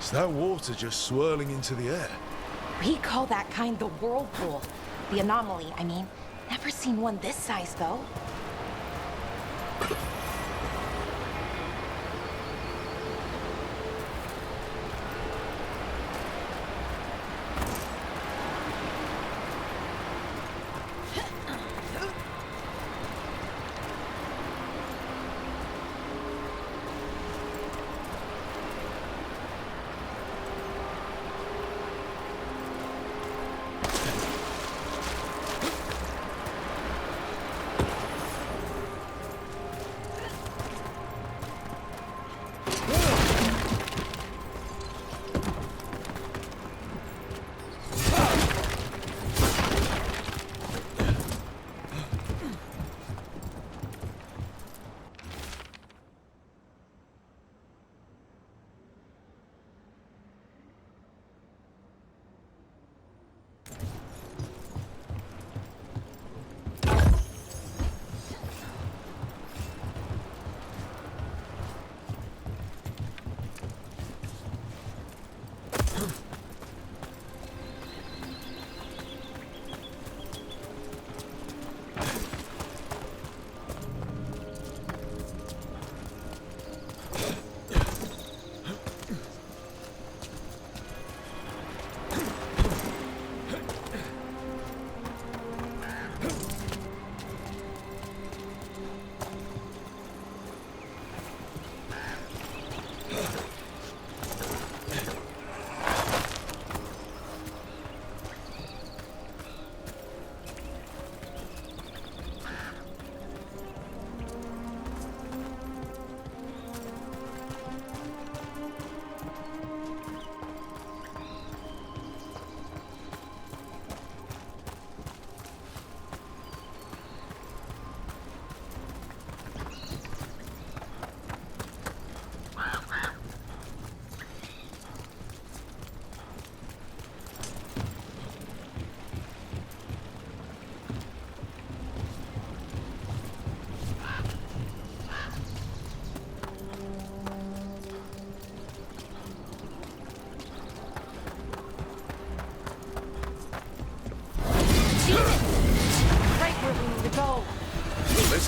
Is that water just swirling into the air? We call that kind the whirlpool. The anomaly, I mean. Never seen one this size, though.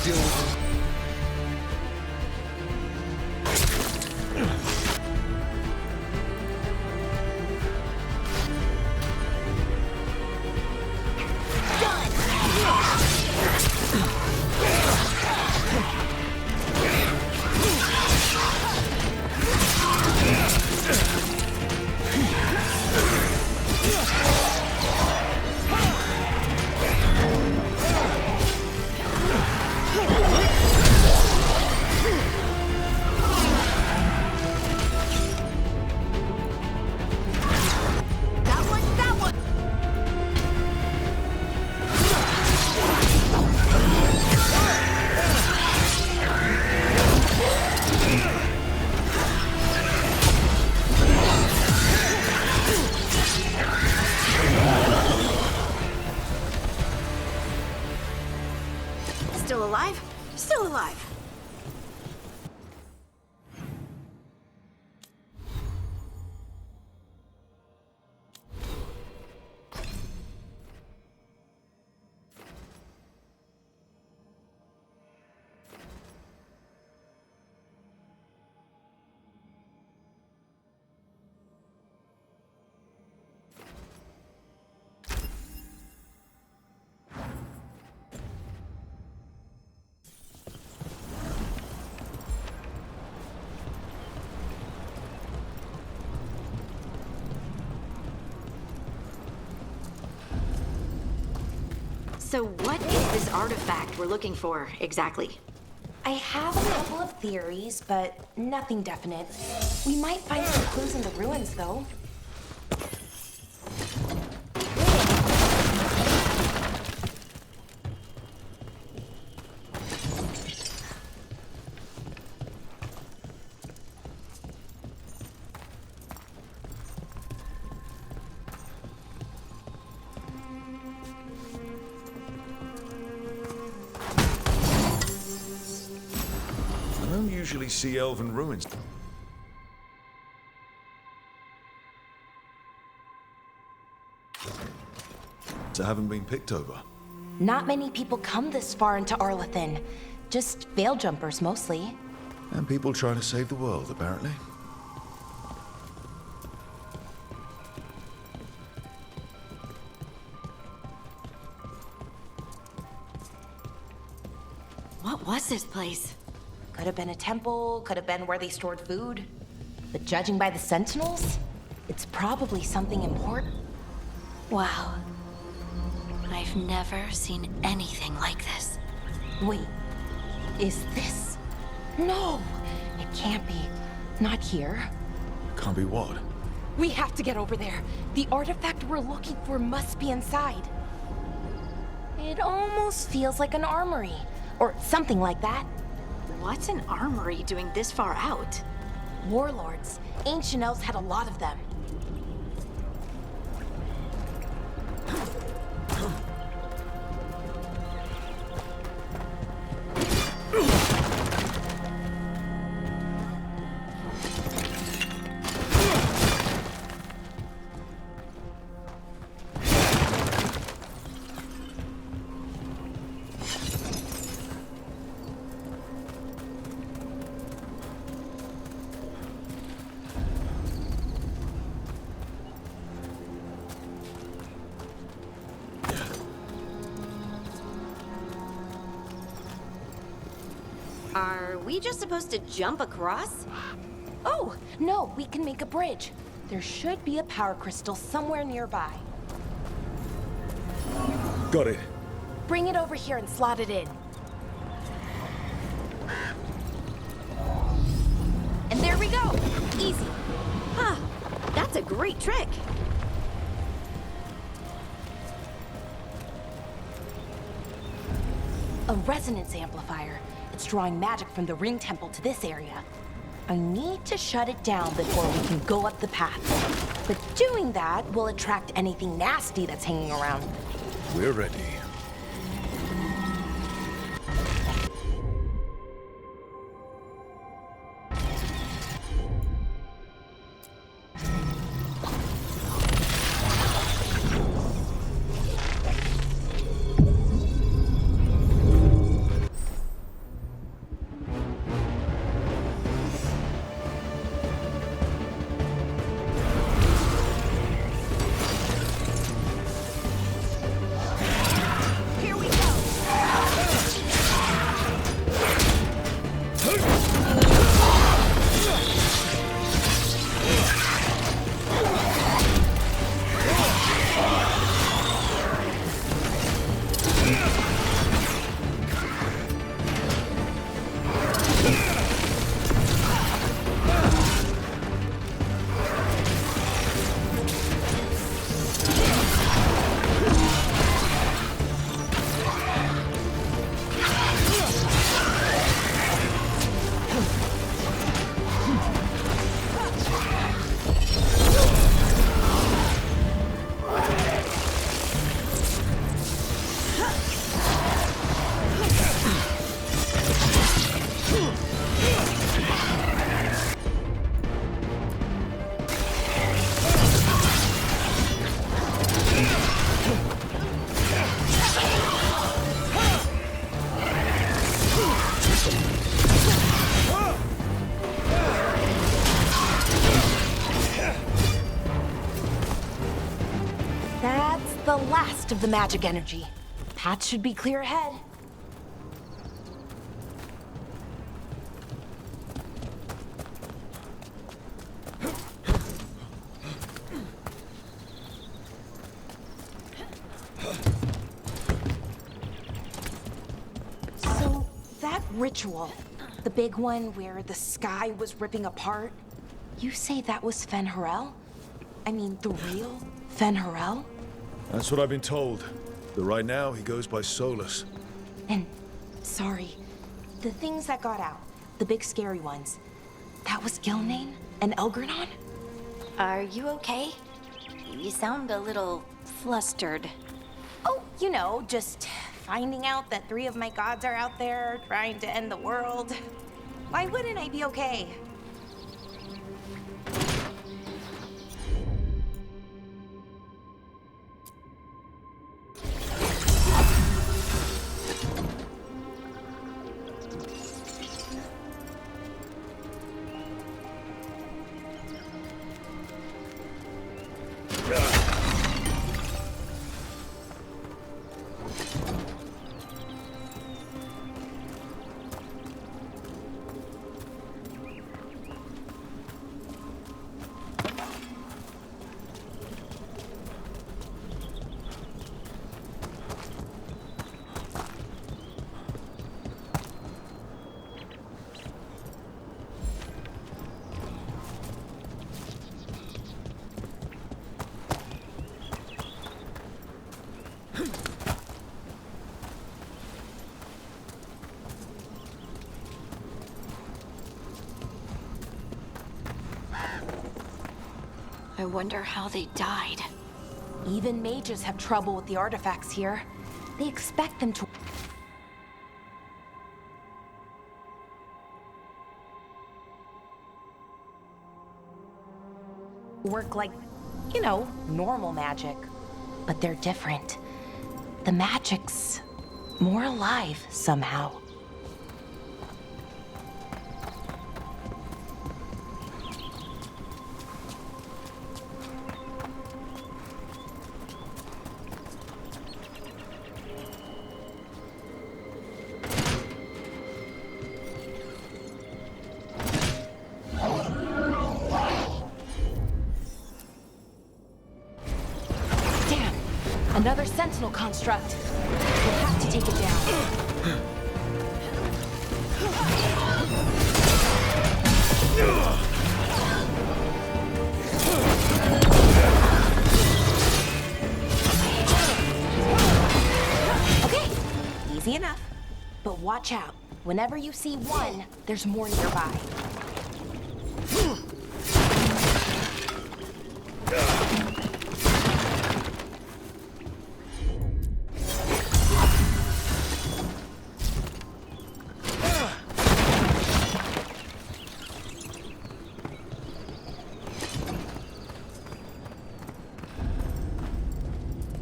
deal with... Still alive? Still alive. So what is this artifact we're looking for, exactly? I have a couple of theories, but nothing definite. We might find some clues in the ruins, though. I don't usually see elven ruins. So haven't been picked over. Not many people come this far into Arlathan. Just veil jumpers, mostly. And people trying to save the world, apparently. What was this place? Could have been a temple, could have been where they stored food. But judging by the sentinels, it's probably something important. Wow. I've never seen anything like this. Wait, is this? No, it can't be. Not here. Can't be what? We have to get over there. The artifact we're looking for must be inside. It almost feels like an armory, or something like that. What's an armory doing this far out? Warlords. Ancient elves had a lot of them. Are we just supposed to jump across? Oh, no, we can make a bridge. There should be a power crystal somewhere nearby. Got it. Bring it over here and slot it in. And there we go. Easy. Huh. That's a great trick. A resonance amplifier. It's drawing magic from the ring temple to this area. I need to shut it down before we can go up the path. But doing that will attract anything nasty that's hanging around. We're ready. The last of the magic energy. Path should be clear ahead. So, that ritual, the big one where the sky was ripping apart, you say that was ᴘᴜᴇᴅᴜ? I mean, the real ᴘᴜᴜᴜ? That's what I've been told. But right now, he goes by Solus. And, sorry, the things that got out, the big scary ones, that was Gilnain and Elgranon? Are you okay? You sound a little flustered. Oh, you know, just finding out that 3 of my gods are out there trying to end the world. Why wouldn't I be okay? I wonder how they died. Even mages have trouble with the artifacts here. They expect them to... work like, you know, normal magic. But they're different. The magic's more alive somehow. Another sentinel construct. We'll have to take it down. Okay, easy enough. But watch out. Whenever you see one, there's more nearby.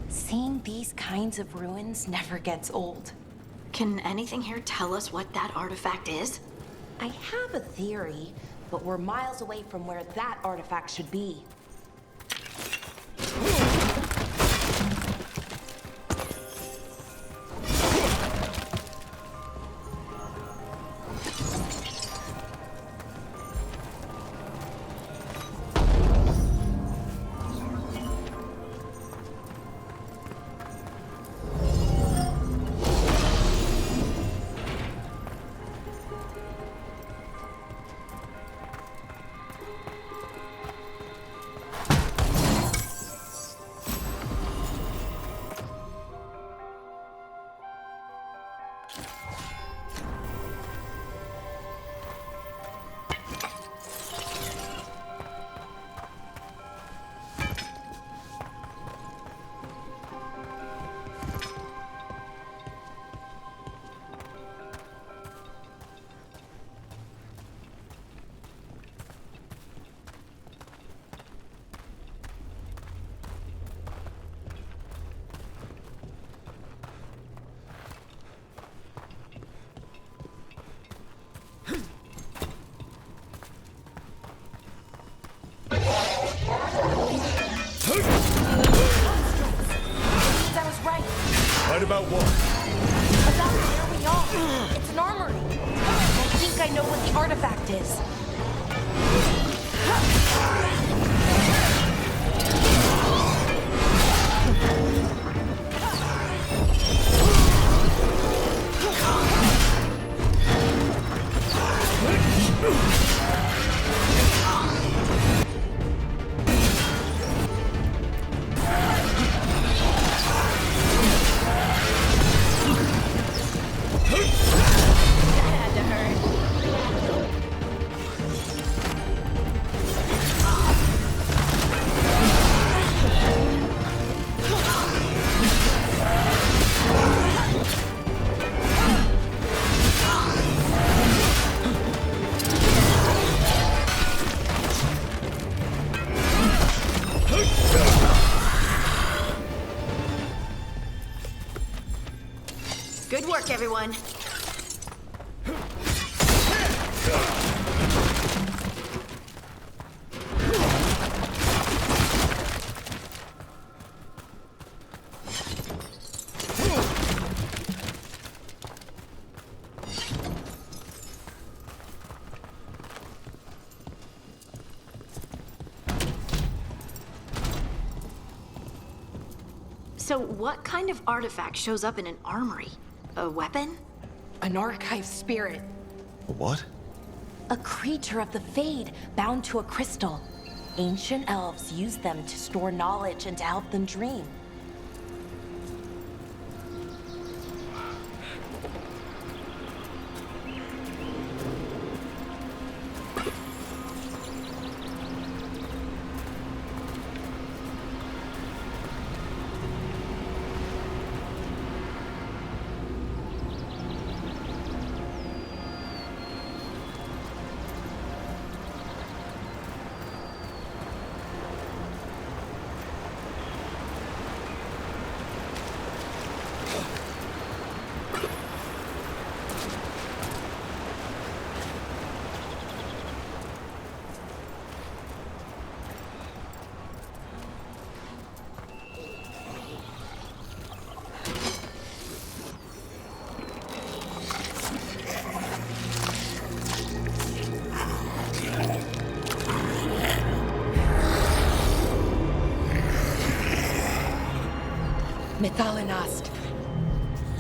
Seeing these kinds of ruins never gets old. Can anything here tell us what that artifact is? I have a theory, but we're miles away from where that artifact should be. Right about what? About where we are. It's an armory. I think I know what the artifact is. Good work, everyone. So what kind of artifact shows up in an armory? A weapon? An archive spirit. What? A creature of the Fade, bound to a crystal. Ancient elves use them to store knowledge and to help them dream. Methalinast.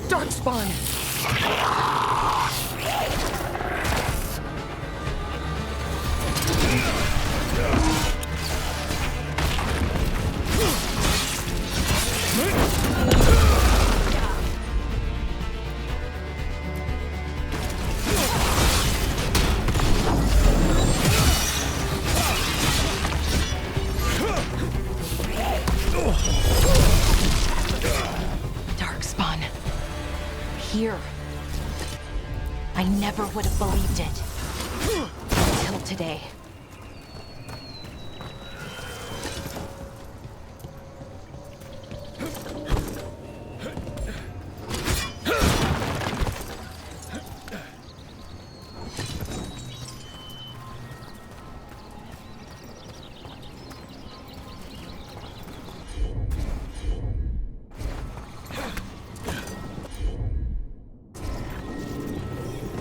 Darkspawn. Here. I never would have believed it. Until today.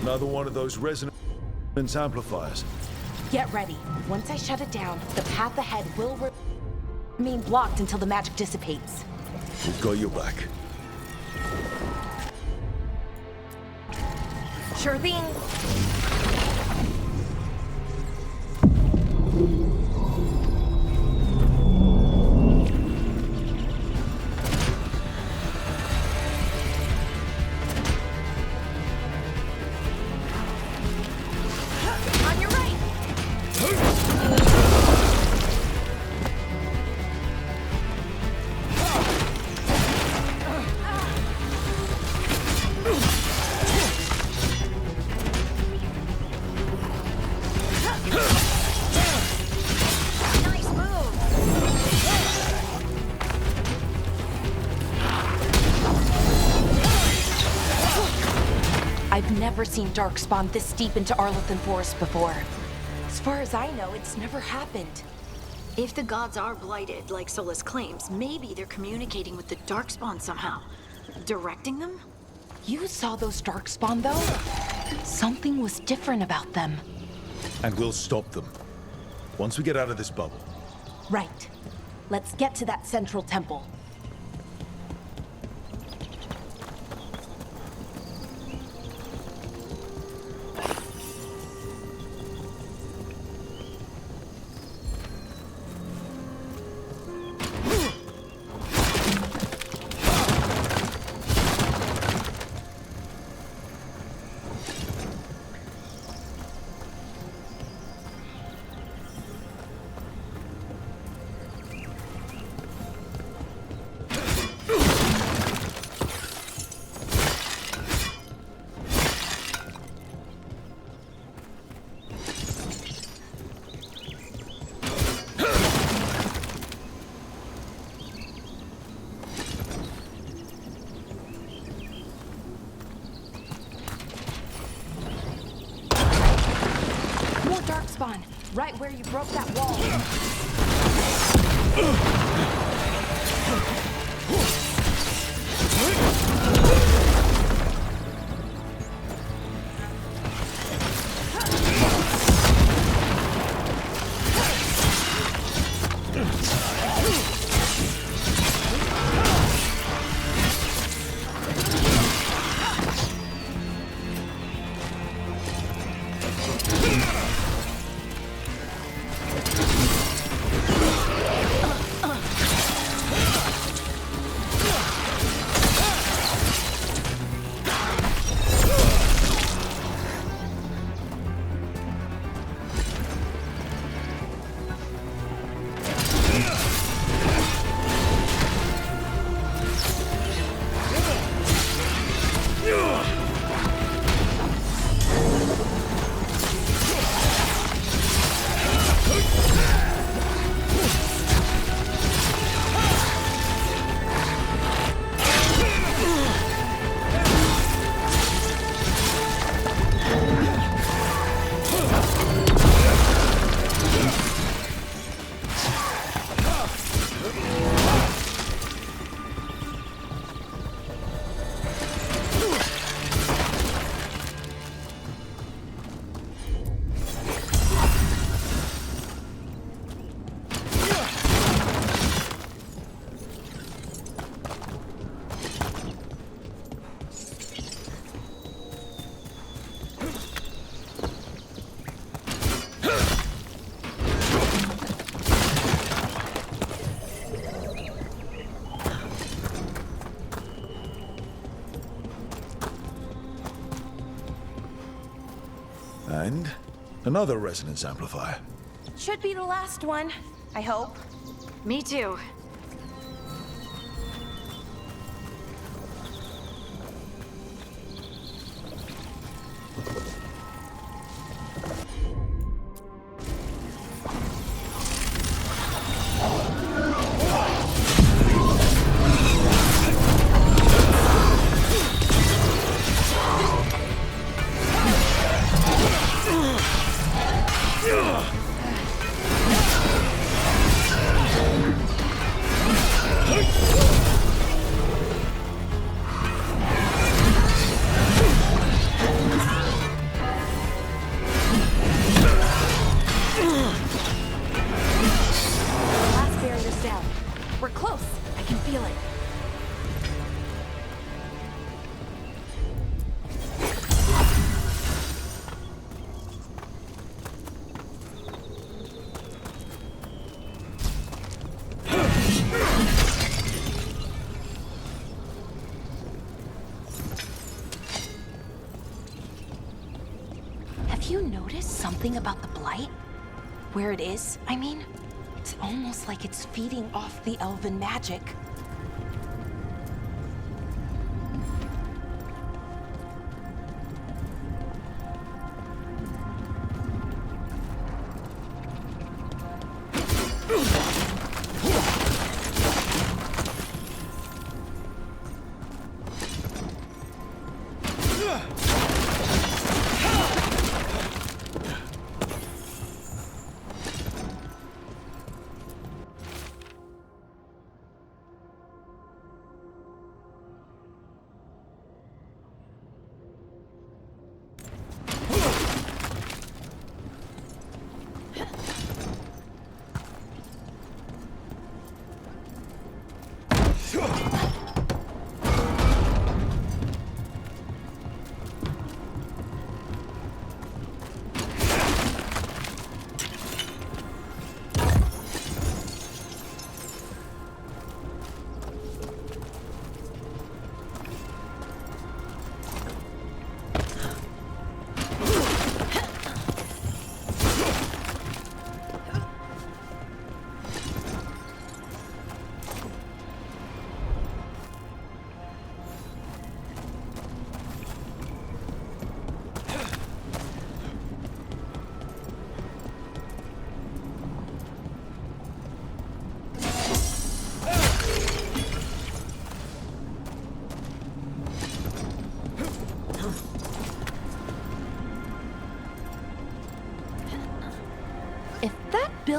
Another one of those resonance amplifiers. Get ready. Once I shut it down, the path ahead will remain blocked until the magic dissipates. We've got your back. Sure thing. I've never seen Darkspawn this deep into Arlothan Forest before. As far as I know, it's never happened. If the gods are blighted, like Solas claims, maybe they're communicating with the Darkspawn somehow. Directing them? You saw those darkspawn, though? Something was different about them. And we'll stop them. Once we get out of this bubble. Right. Let's get to that central temple. Right where you broke that wall. And another resonance amplifier. Should be the last one, I hope. Me too. Have you noticed something about the blight? Where it is, I mean? It's almost like it's feeding off the elven magic.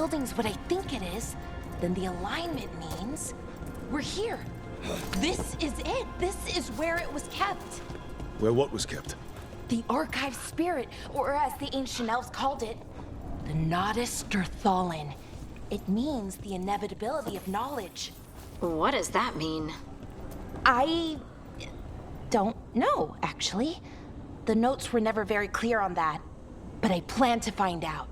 building's what I think it is, then the alignment means we're here. This is it. This is where it was kept. Where what was kept? The archive spirit, or as the ancient elves called it, the ᴕᴜᴜᴜᴜᴜ. It means the inevitability of knowledge. What does that mean? I don't know, actually. The notes were never very clear on that, but I plan to find out.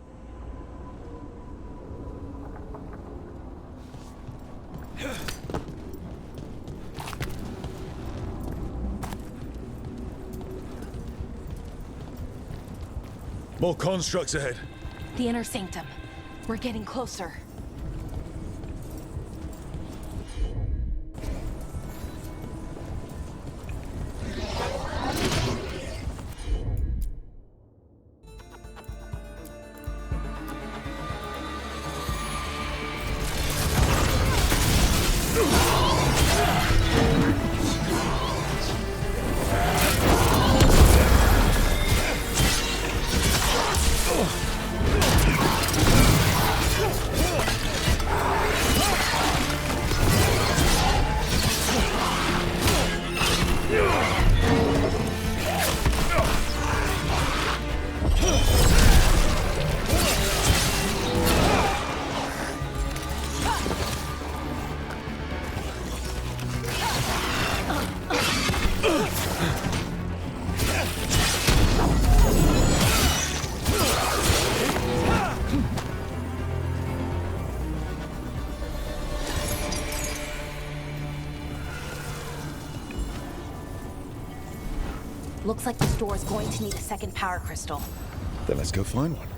More constructs ahead. The inner sanctum. We're getting closer. Looks like the store is going to need a second power crystal. Then let's go find one.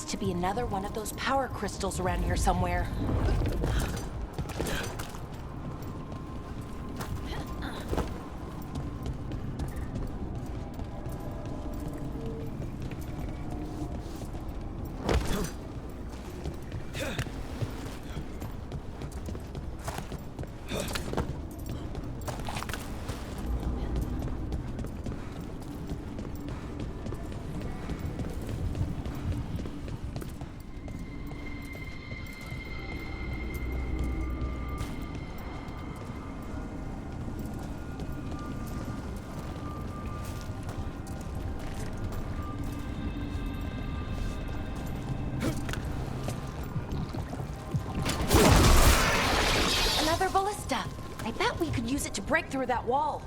To be another one of those power crystals around here somewhere. I bet we could use it to break through that wall.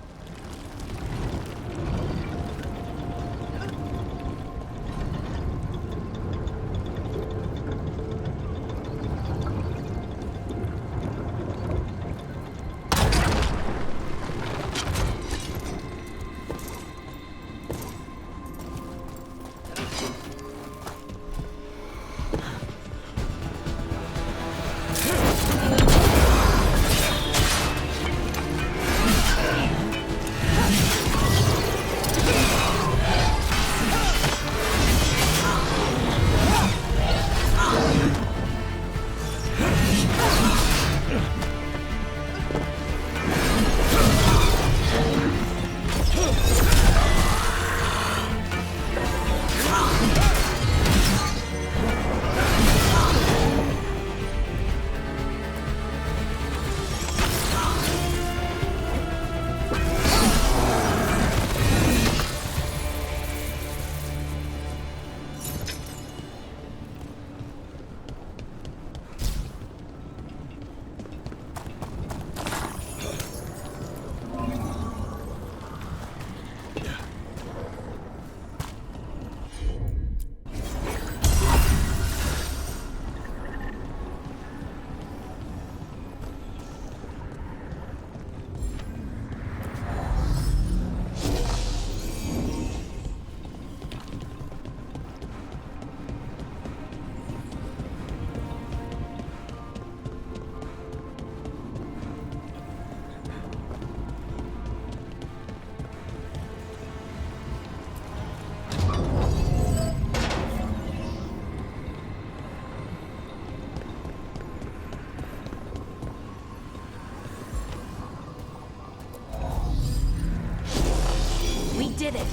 did it.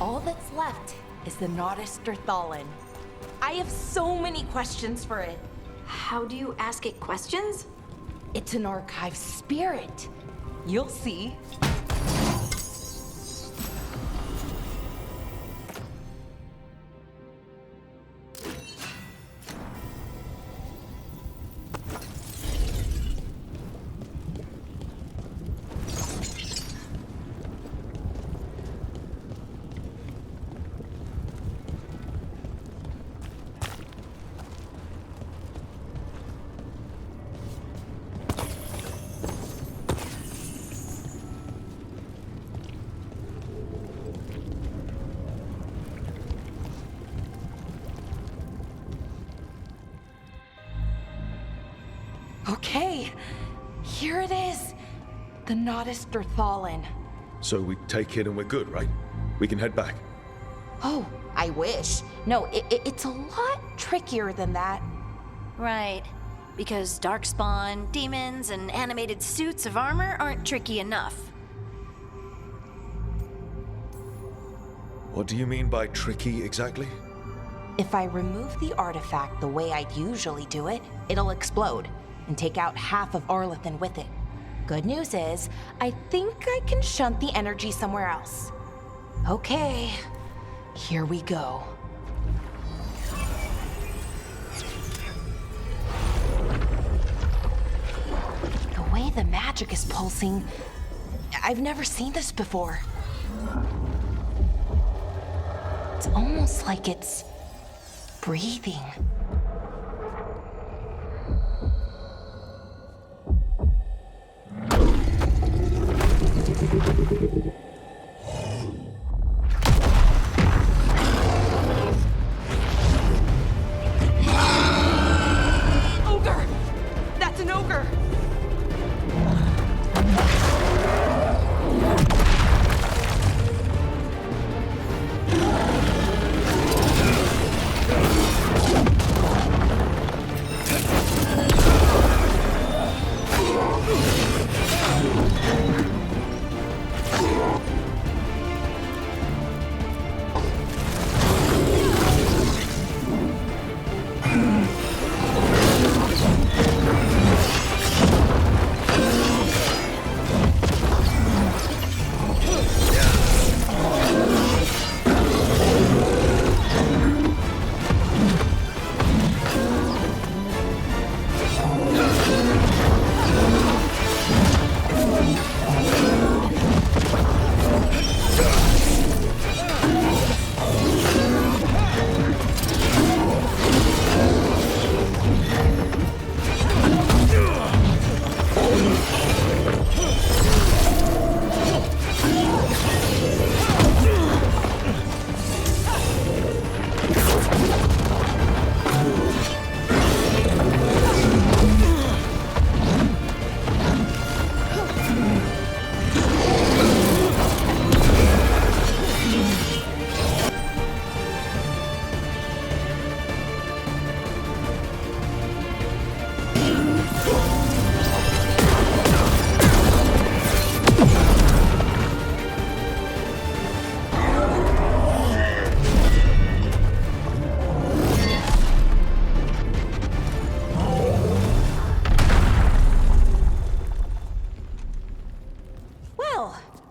All that's left is the ᴘᴜᴜᴜᴜ. I have so many questions for it. How do you ask it questions? It's an archive spirit. You'll see. Okay, here it is. The ᴘᴜᴜᴜᴜ. So we take it and we're good, right? We can head back. Oh, I wish. No, it's a lot trickier than that. Right. Because darkspawn, demons, and animated suits of armor aren't tricky enough. What do you mean by tricky exactly? If I remove the artifact the way I'd usually do it, it'll explode and take out half of Arlathan with it. Good news is, I think I can shunt the energy somewhere else. Okay, here we go. The way the magic is pulsing, I've never seen this before. It's almost like it's breathing. Ogre! That's an ogre!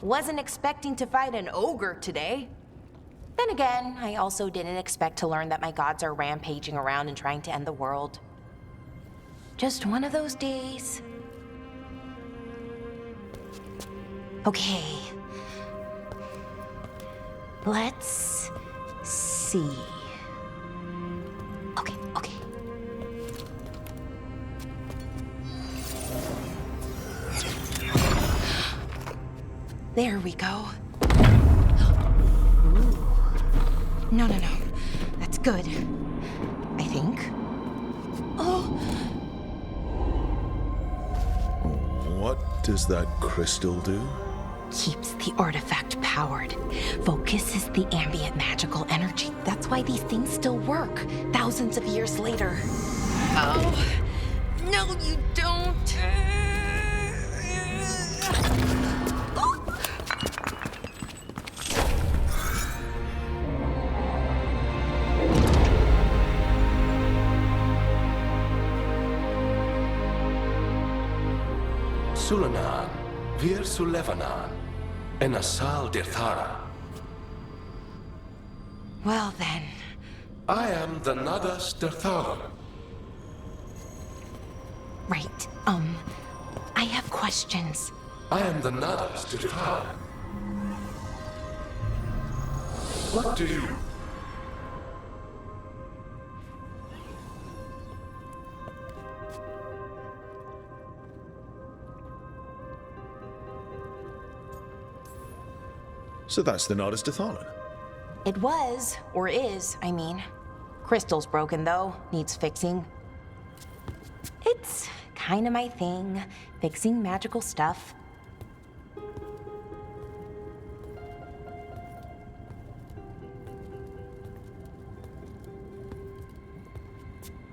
Wasn't expecting to fight an ogre today. Then again, I also didn't expect to learn that my gods are rampaging around and trying to end the world. Just one of those days. Okay. Let's see. Okay. There we go. Ooh. No. That's good. I think. Oh. What does that crystal do? Keeps the artifact powered. Focuses the ambient magical energy. That's why these things still work, thousands of years later. Oh. No, you don't. Sulanan, Vir Sulevanan, and Asal Dirthara. Well then. I am the Nadas Dirthara. Right, I have questions. I am the Nadas Dirthara. What do you... So that's the Nadas Dirthalan. It was, or is, I mean. Crystal's broken though, needs fixing. It's kinda my thing, fixing magical stuff.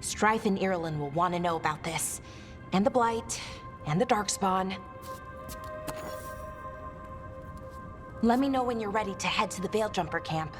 Strife and Irulan will want to know about this. And the Blight, and the Darkspawn. Let me know when you're ready to head to the Veil Jumper camp.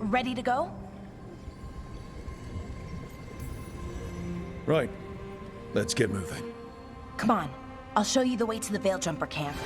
Ready to go? Right. Let's get moving. Come on, I'll show you the way to the Veil Jumper camp.